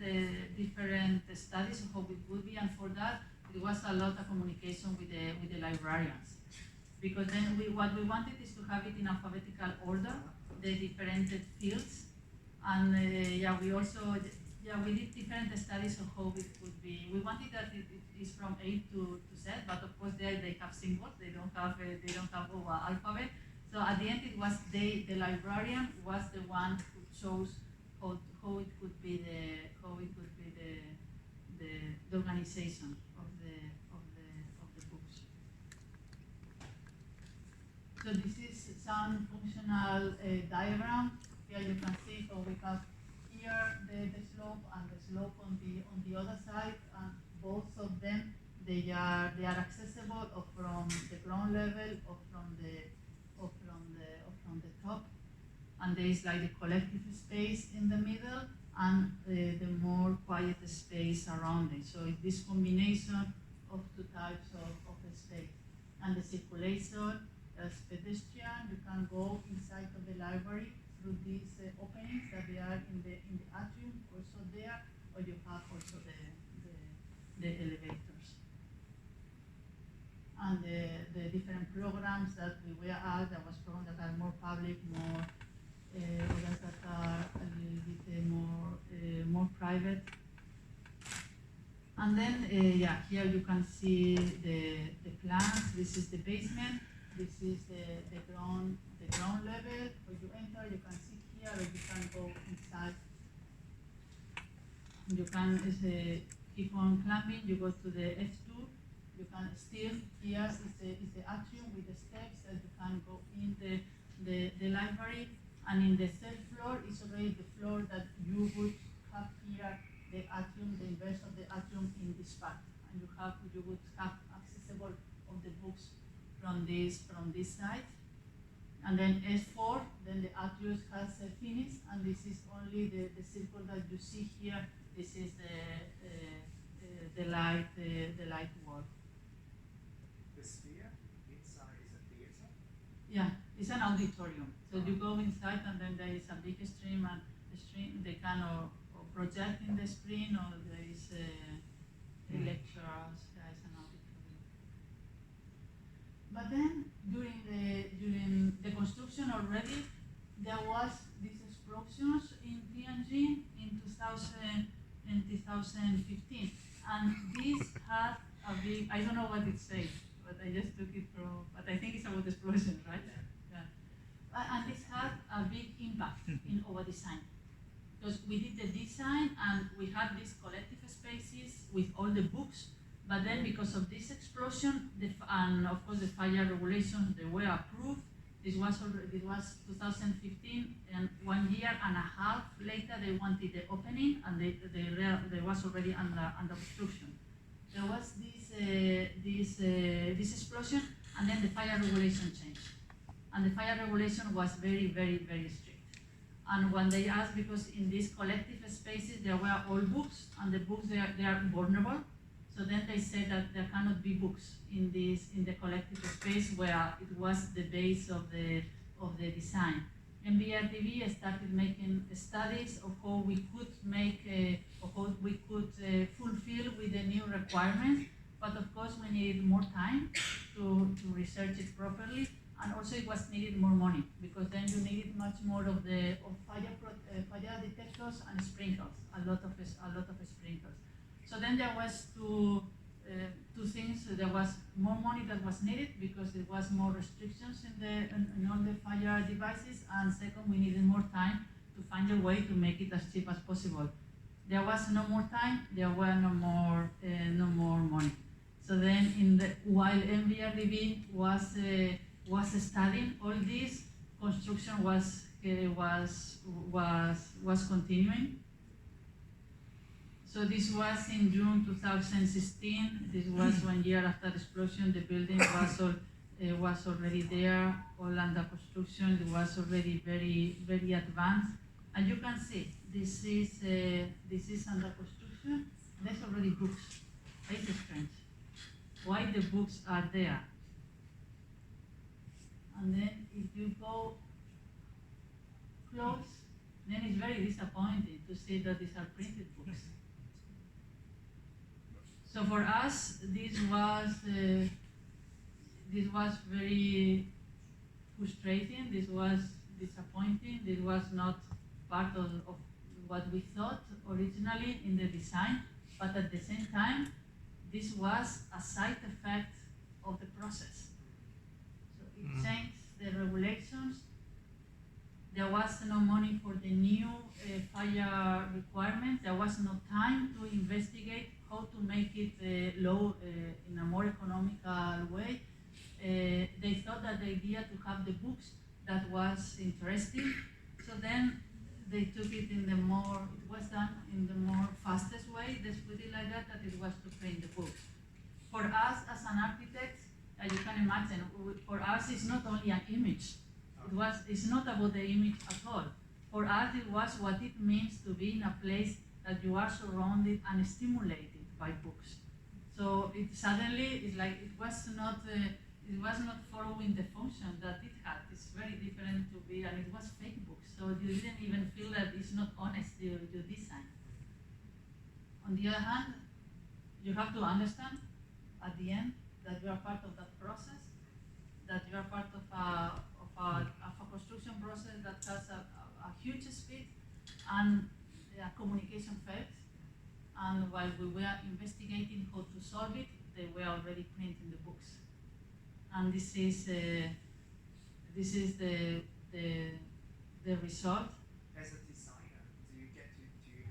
studies of how it would be, and for that it was a lot of communication with the librarians, because then what we wanted is to have it in alphabetical order, the different fields, and we did different studies of how it could be. We wanted that it is from A to Z, but of course they have symbols. They don't have our alphabet. So at the end, it was the librarian was the one who chose how it could be the organization of the books. So this is some functional diagram. Here you can see how we have here the slope and the slope on the other side, and both of them they are accessible or from the ground level or from the top, and there is like the collective space in the middle and the more quiet space around it. So it's this combination of two types of space. And the circulation, as pedestrian, you can go inside of the library through these openings that they are in the atrium, also there, or you have also the elevators. And the different programs that we were at, there was programs that are more public, more others that are a little bit more private. And then, here you can see the plans. This is the basement. This is the ground level. When you enter, you can sit here, or you can go inside. You can keep on climbing. You go to the F2. You can still, here is the atrium with the steps that you can go in the library. And in the third floor is already the floor that you would have here the atrium, the inverse of the atrium in this part. And you would have accessible of the books from this side. And then S4, then the atrium has finished, and this is only the circle that you see here. This is the light wall. The sphere inside is a theater? Yeah, it's an auditorium. So you go inside, and then there is a big stream, and the stream they can or project in the screen, or there is lectures. There is an auditorium. But then there was these explosions in Tianjin in 2015, and this had a big, I don't know what it says, but I just took it from, but I think it's about explosions, right? Yeah. And this had a big impact in our design. Because we did the design and we had these collective spaces with all the books, but then because of this explosion, and of course the fire regulations, they were approved. This was 2015, and 1 year and a half later they wanted the opening, and they was already under construction. There was this explosion, and then the fire regulation changed, and the fire regulation was very, very, very strict. And when they asked, because in these collective spaces there were all books, and the books they are vulnerable, so then they said that there cannot be books in the collective space where it was the base of the design. MVRDV started making studies of how we could fulfill with the new requirements, but of course we needed more time to research it properly. And also it was needed more money, because then you needed much more of fire detectors and sprinklers, a lot of sprinklers. So then there was two things. There was more money that was needed because there was more restrictions in all the fire devices, and second, we needed more time to find a way to make it as cheap as possible. There was no more time. There were no more money. So then, while MVRDV was studying all this, construction was continuing. So this was in June 2016. This was 1 year after the explosion. The building was already there, all under construction. It was already very, very advanced. And you can see this is under construction. There's already books. It's strange. Why the books are there? And then if you go close, then it's very disappointing to see that these are printed books. So for us, this was very frustrating. This was disappointing. This was not part of what we thought originally in the design, but at the same time, this was a side effect of the process. So it changed the regulations. There was no money for the new fire requirements. There was no time to investigate how to make it low in a more economical way. They thought that the idea to have the books that was interesting. So then they took it it was done in the more fastest way, let's put it like that it was to print the books. For us as an architect, as you can imagine, for us it's not only an image. It's not about the image at all. For us it was what it means to be in a place that you are surrounded and stimulated by books. So it suddenly is like it was not following the function that it had. It's very different to be, and it was fake books. So you didn't even feel that it's not honest your design. On the other hand, you have to understand at the end that you are part of that process, that you are part of a construction process that has a huge speed and a communication phase. And while we were investigating how to solve it, they were already printing the books. And this is the result. As a designer, do you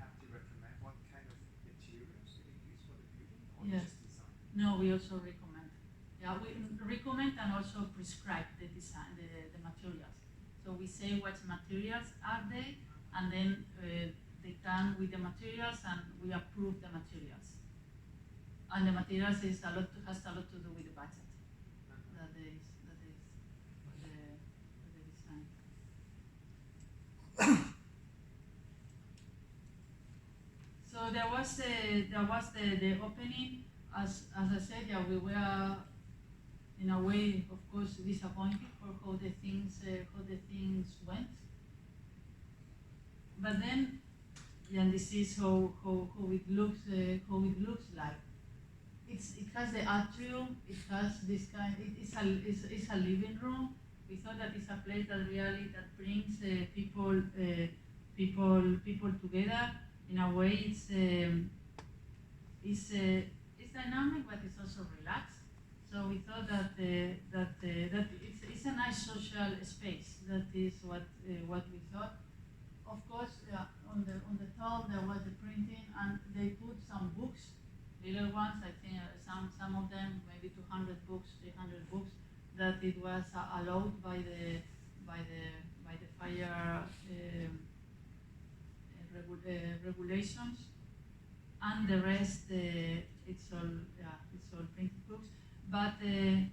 have to recommend what kind of materials you use for the building, or Yes. just design? No, we also recommend. Yeah, we recommend and also prescribe the design, the materials. So we say what materials are they, and then they come with the materials, and we approve the materials. And the materials has a lot to do with the budget. That is the design. So there was the opening. As I said, yeah, we were in a way, of course, disappointed for how the things went. But then, yeah, this is how it looks like. It has the atrium. It has this kind. It's a living room. We thought that it's a place that really that brings people together. In a way, it's dynamic, but it's also relaxed. So we thought that it's a nice social space. That is what we thought. Of course, on the top there was the printing, and they put some books, little ones. I think some of them, maybe 200 books, 300 books, that it was allowed by the fire regulations, and the rest it's all printed books. But again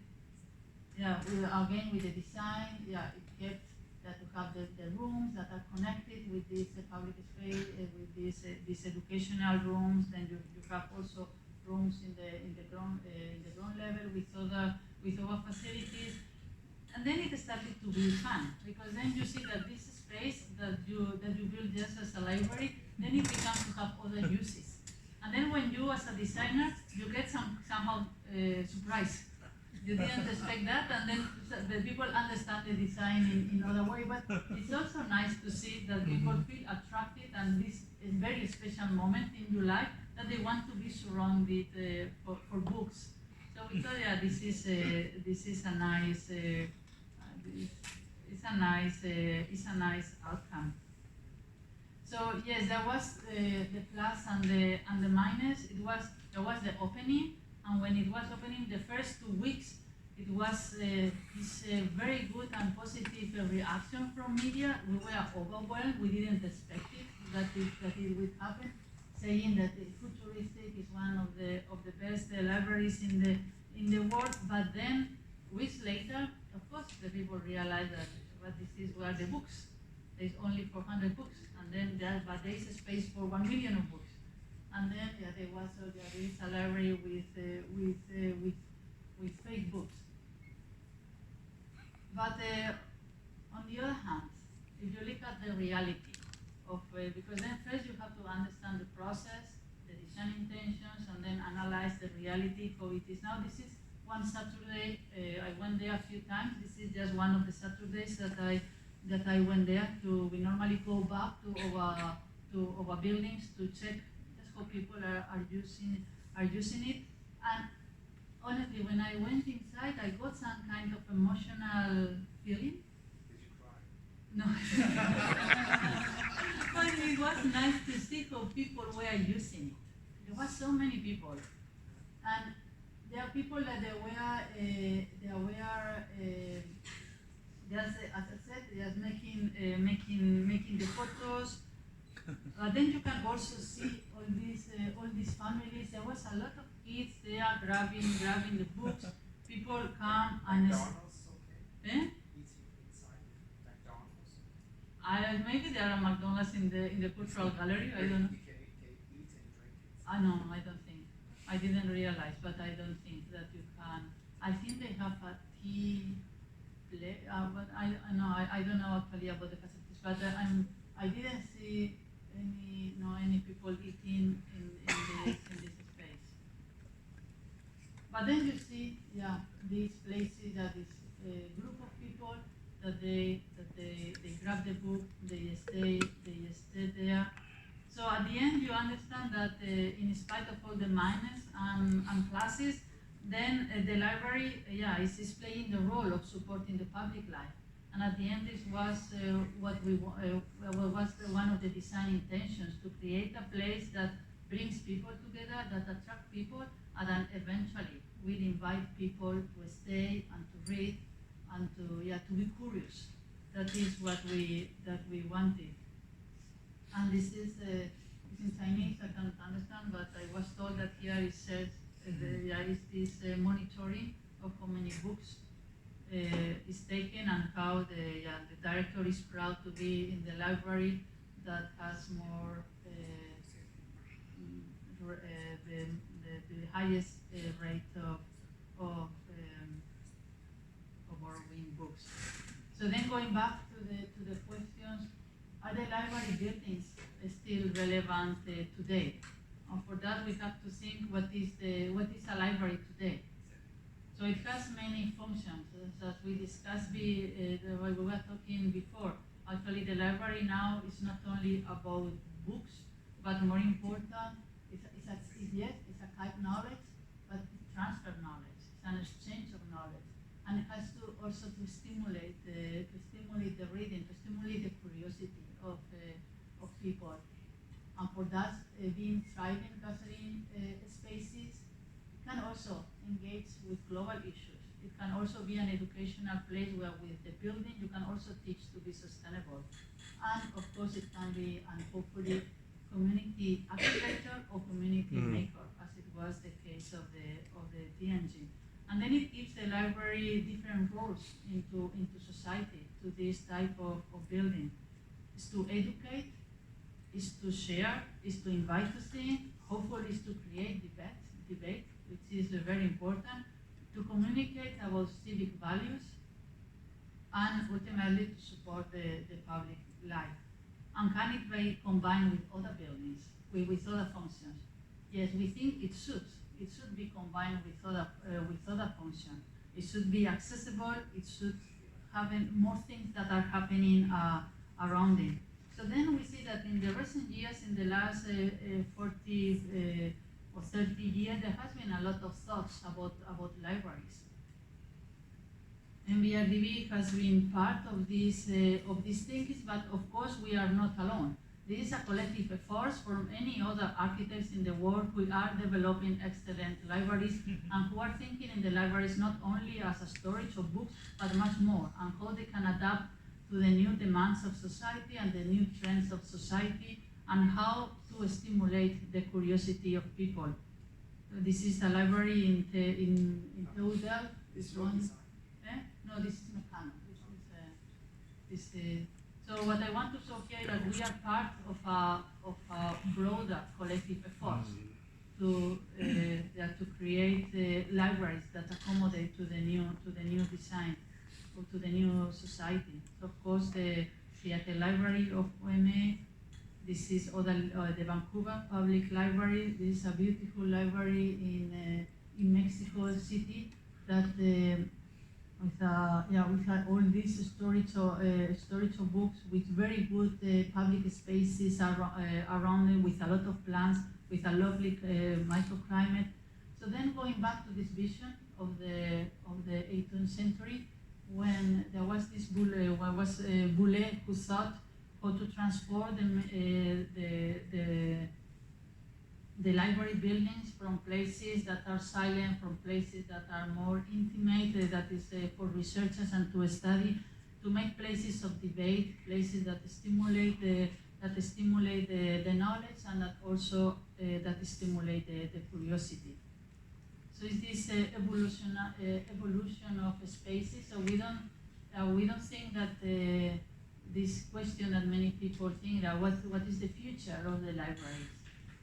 with the design, it kept that to have the rooms that are connected with this public space, with these educational rooms. Then you have also rooms in the ground level with other facilities. And then it started to be fun, because then you see that this space that you build just as a library, then it becomes to have other uses. And then when you as a designer, you get somehow surprised. You didn't expect that, and then the people understand the design in other way. But it's also nice to see that people feel attracted, and this is a very special moment in your life that they want to be surrounded for books. So we thought, this is a nice. It's a nice outcome. So yes, there was the plus and the minus. There was the opening, and when it was opening, the first 2 weeks, it was this very good and positive reaction from media. We were overwhelmed. We didn't expect it that it would happen, saying that the futuristic is one of the best libraries in the world. But then weeks later, of course, the people realized that what this is were the books. There's only 400 books, and then there is a space for 1 million of books. And then there is a library with fake books. But on the other hand, if you look at the reality of because then first you have to understand the process, the design intentions, and then analyze the reality how it is now. This is one Saturday. I went there a few times. This is just one of the Saturdays that I went there. We normally go back to our buildings to check just how people are using it. And honestly, when I went inside, I got some kind of emotional feeling. Did you cry? No. But it was nice to see how people were using it. There were so many people, and there are people that they were just as I said, just making the photos. Then you can also see all these families. There was a lot of kids there grabbing the books. People come and McDonald's, okay? eh? Eating inside McDonald's. Maybe there are McDonald's in the cultural gallery. I don't know. You can eat and drink it. No, I don't think. I didn't realize, but I don't think that you can. I think they have a tea play, but I don't know actually about the facilities. But I didn't see any people eating in this space. But then you see, these places that is a group of people that they grab the book, they stay there. So at the end, you understand that in spite of all the minus and pluses, then the library, is playing the role of supporting the public life. And at the end, this was one of the design intentions, to create a place that brings people together, that attracts people, and then eventually will invite people to stay and to read and to be curious. That is what we wanted. And this is in Chinese, I can't understand, but I was told that here it says there is this monitoring of how many books is taken, and how the director is proud to be in the library that has more the highest rate of borrowing books. So then going back to the questions, are the library buildings still relevant today? And for that we have to think what is a library today. So So it has many functions. As we discussed while we were talking before, actually the library now is not only about books, but more important, it's a type knowledge, but it transfer knowledge. It's an exchange of knowledge. And it has to also to stimulate the reading, to stimulate the curiosity of people. And for that, being thriving gathering spaces, it can also engage with global issues. It can also be an educational place where with the building you can also teach to be sustainable. And of course it can be, and hopefully, community architecture or community maker, as it was the case of the Tianjin. And then it gives the library different roles into society, to this type of building. It's to educate, is to share, is to invite to think, hopefully is to create debate, which is very important, to communicate about civic values, and ultimately to support the public life. And can it be combined with other buildings, with other functions? Yes, we think it should. It should be combined with other functions. It should be accessible. It should have more things that are happening around it. So then we see that in the recent years, in the last 40 or 30 years, there has been a lot of thoughts about libraries. MVRDV has been part of these thinkings, but of course we are not alone. This is a collective effort from any other architects in the world who are developing excellent libraries and who are thinking in the libraries not only as a storage of books, but much more, and how they can adapt to the new demands of society and the new trends of society, and how to stimulate the curiosity of people. This is a library in Teudel. This one. No, this is Mecano. So what I want to show here is that we are part of a broader collective effort to create libraries that accommodate to the new design or to the new society. So of course the Theatre Library of OMA. This is the Vancouver Public Library. This is a beautiful library in Mexico City that with all these storage of books, with very good public spaces around it, with a lot of plants, with a lovely microclimate. So then going back to this vision of the 18th century, when there was this Boulet who thought how to transform the library buildings from places that are silent, from places that are more intimate, that is for researchers and to study, to make places of debate, places that stimulate the knowledge and that also that stimulate the curiosity. So it's this evolution of spaces. So we don't think that this question that many people think that what is the future of the libraries?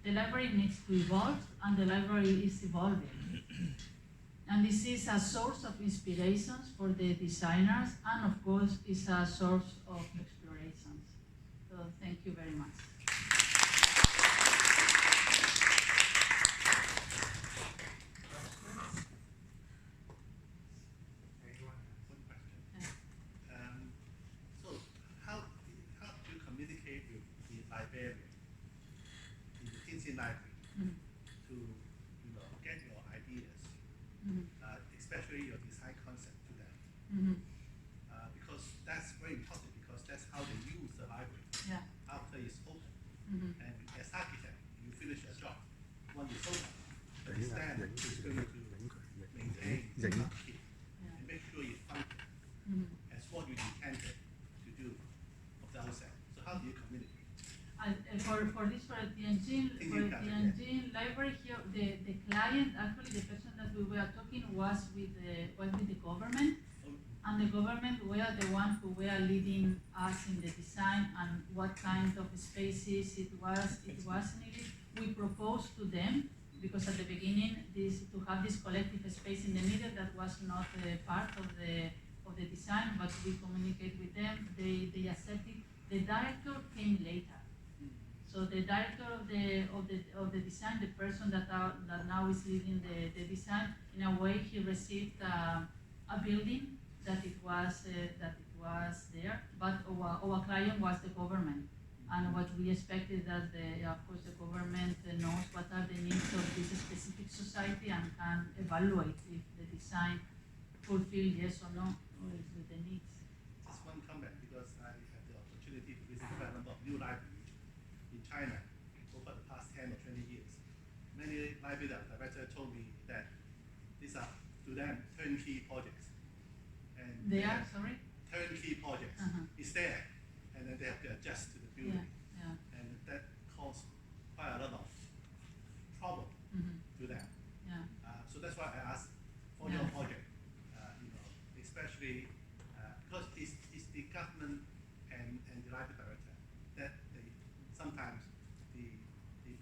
The library needs to evolve, and the library is evolving. And this is a source of inspirations for the designers, and of course, is a source of explorations. So thank you very much. So how do you communicate with the librarian in the Tianjin Library to get your ideas, especially your design concept to them? Because that's very important, because that's how they use the library after it's open. And as architect, you finish a job. When it's open, the designer is going to maintain the upkeep and make sure it functions as what you intended to do of the outset. So how do you communicate? For the Tianjin library here, the client, actually the person that we were talking was with the government, and the government were the ones who were leading us in the design and what kind of spaces it was needed. We proposed to them, because at the beginning to have this collective space in the middle that was not part of the design, but we communicate with them. They accepted. The director came later. So the director of the design, the person that now is leading the design, in in a way, he received a building that it was there, but our client was the government. And what we expect is that, of course, the government knows what are the needs of this specific society and can evaluate if the design fulfills yes or no with the needs. Just one comment, because I had the opportunity to visit quite a number of new libraries in China over the past 10 or 20 years. Many library directors told me that these are, to them, turnkey projects. And They are, sorry? turnkey projects. It's there, and then they have to adjust to the building. Yeah. And that caused quite a lot of trouble to them. Yeah. So that's why I asked for your project, especially because it's the government and the library director that sometimes the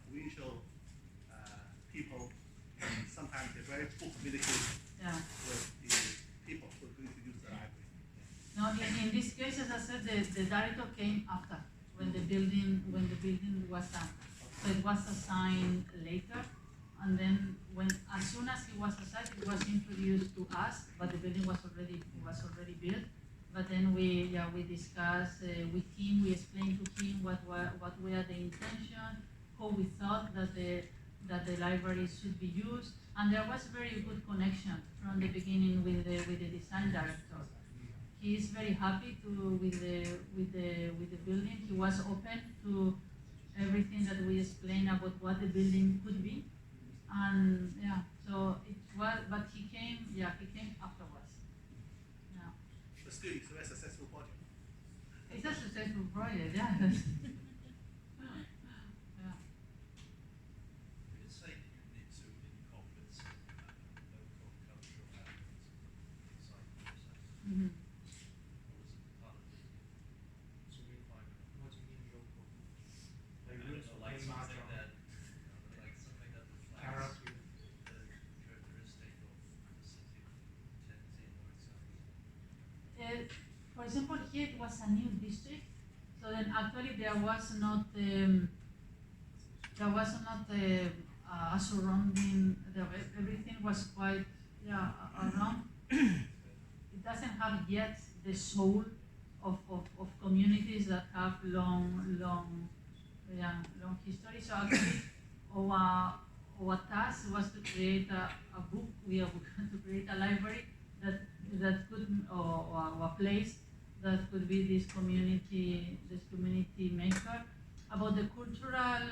provincial people, sometimes they're very poor communication with the people who are going to use the library. No, in this case, as I said, the director came after when the building was done. So it was assigned later, and then as soon as he was assigned, it was introduced to us, but the building was already built. But then we discussed with him. We explained to him what were the intention, how we thought that the library should be used, and there was very good connection from the beginning with the design director. He is very happy with the building. He was open to everything that we explained about what the building could be, and so it was. But he came afterwards. Yeah. But still, it's a very successful project. It's a successful project. Yeah. You did say that you need to incorporate some local cultural elements inside the process. So what do you mean local? Like I don't roots know, of like Marta, something that reflects carrot the characteristic of the city of Tianjin, for example. For example, here it was a new district, so then actually there was not a surrounding. Everything was quite around. It doesn't have yet the soul of communities that have long history. So actually, our task was to create a book. We are to create a library that could or a place that could be this community maker about the cultural.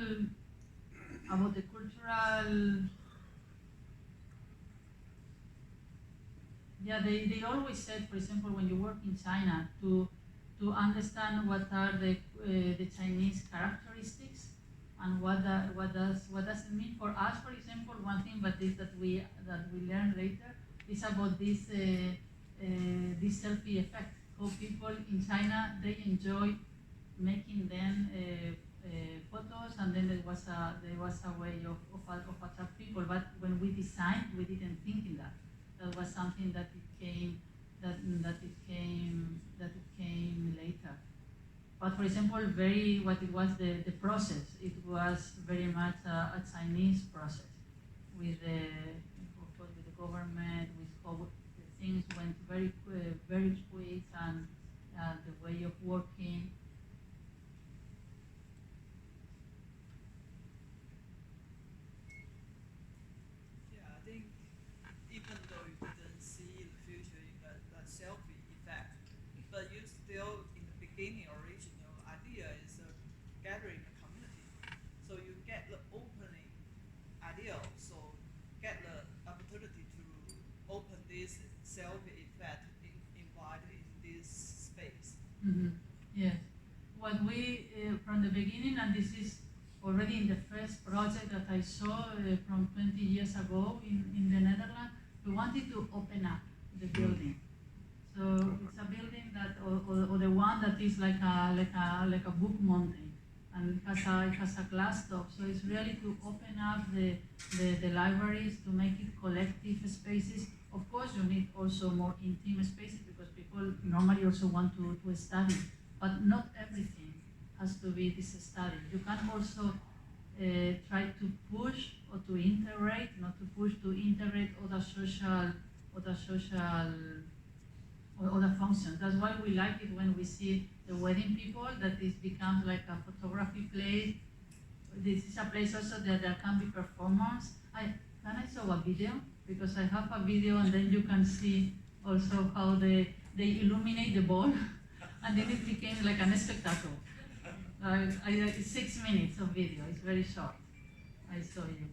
Yeah, they always said, for example, when you work in China, to understand what are the Chinese characteristics and what does it mean for us. For example, one thing, but this that we learn later is about this selfie effect. How people in China, they enjoy making them photos, and then there was a way of attract people. But when we designed, we didn't think in that. That was something that it came later. But for example, what it was the process. It was very much a Chinese process with the government, with how the things went very quick, and the way of working. Yeah, I think even though you didn't see in the future in that selfie effect, but you still, in the beginning, original idea is gathering a community. So you get the opening idea, so get the opportunity to open this selfie effect invited in this space. Yes. What we, from the beginning, and this is already in the first project that I saw from 20 years ago in the Netherlands, we wanted to open up the building. So it's a building that, or the one that is like a book mountain, and it has a glass top. So it's really to open up the libraries, to make it collective spaces. Of course, you need also more intimate spaces because people normally also want to study, but not everything has to be this study. You can also try to push or to integrate, not to push, to integrate other social or other functions. That's why we like it when we see the wedding people, that it becomes like a photography place. This is a place also that there can be performance. Can I show a video? Because I have a video, and then you can see also how they illuminate the ball, and then it became like an spectacle. 6 minutes of video. It's very short. I saw you.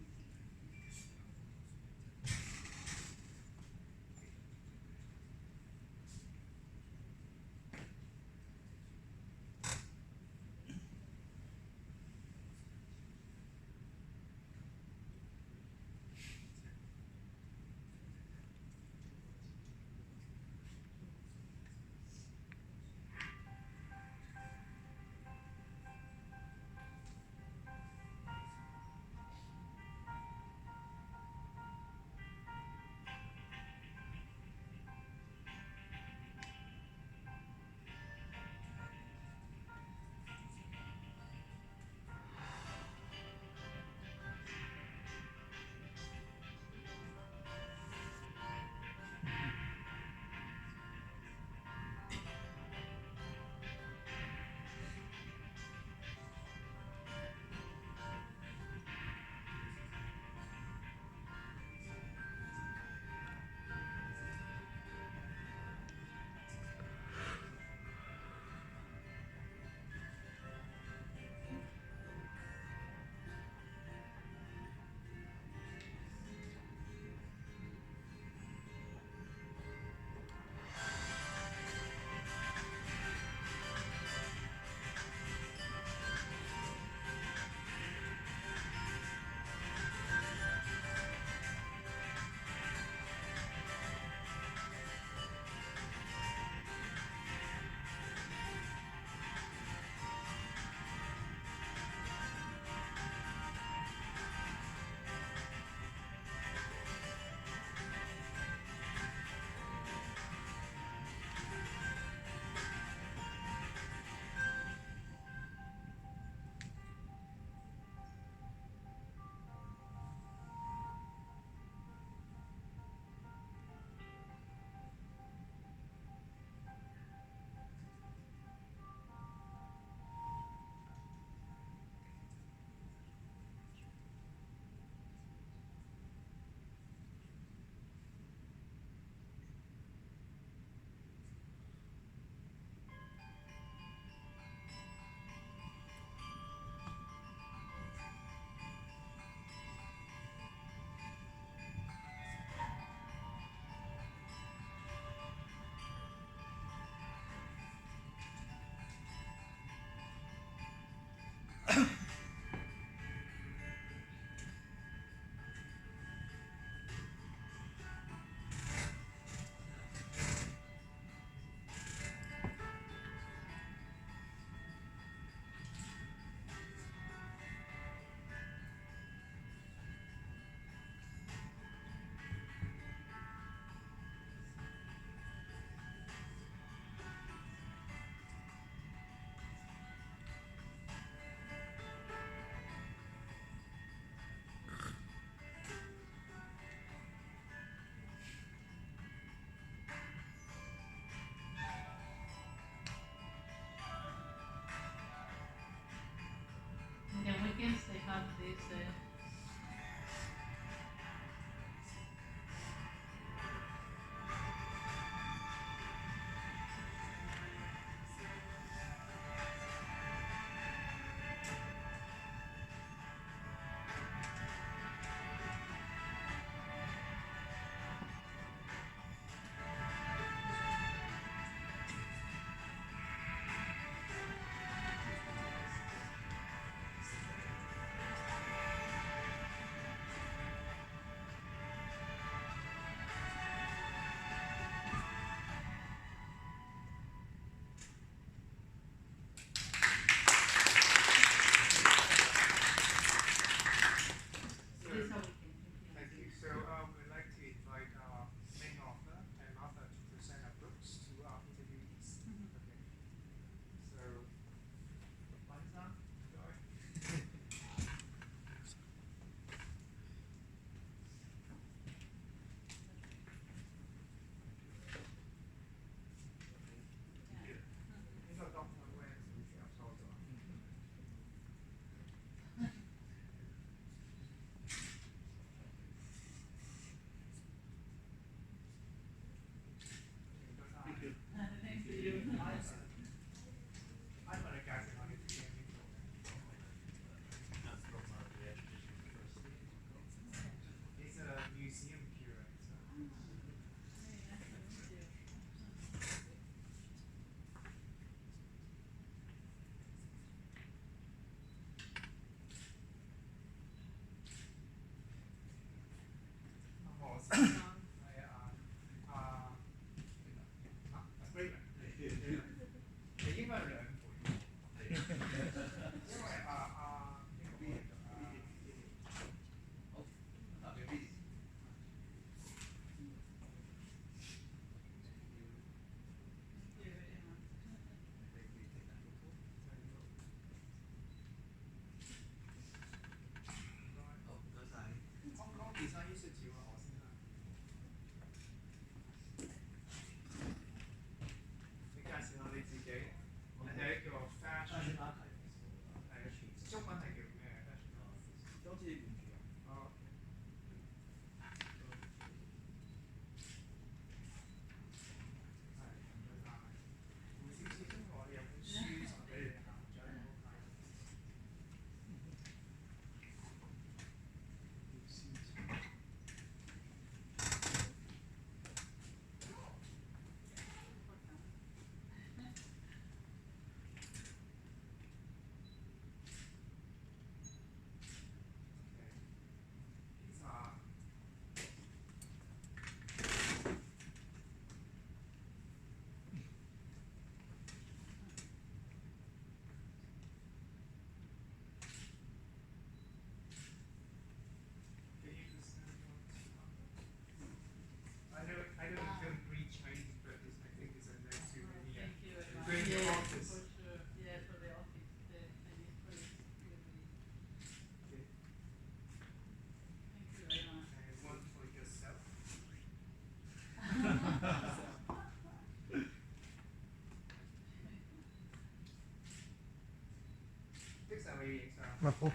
你影相。好。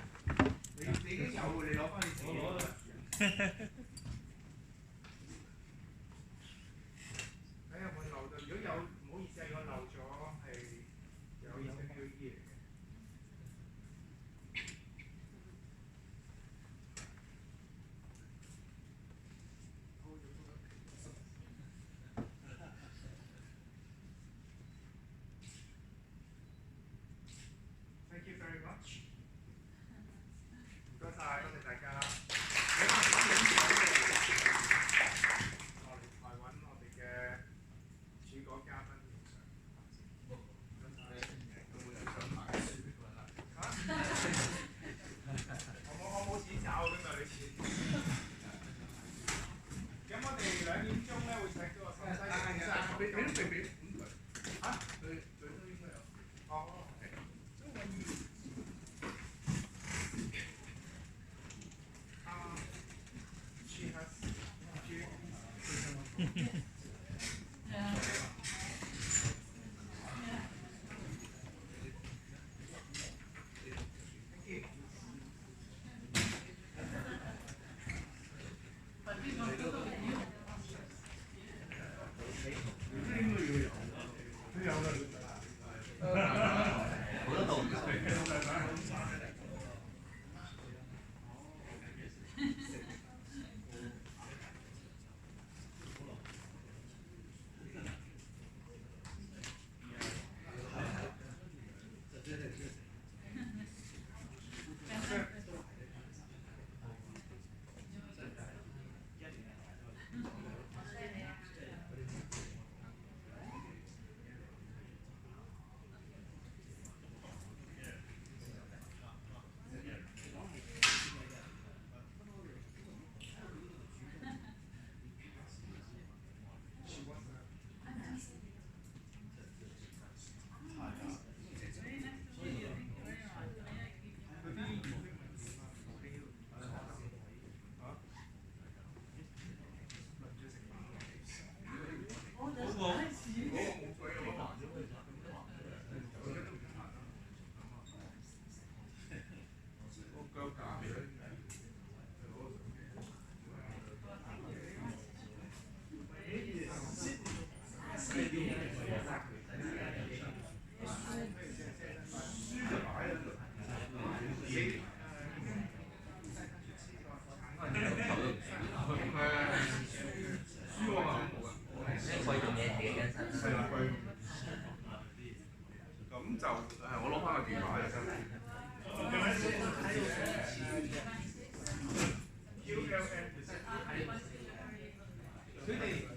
你已經有嘅，你攞翻你自己。睇下有冇漏咗，如果有唔好意思啊，如果漏咗係有 interviewee 嚟嘅。Thank you very much。唔該晒，多謝大家。你啱啱影咗我嚟台灣我哋嘅主講嘉賓影相。我冇錢找㗎嘛，你錢。咁我哋2點鐘咧會請咗個新西蘭嘅。俾嚇？佢都應該有。哦。She has咁就我攞翻個電話就真係。QLM 佢哋。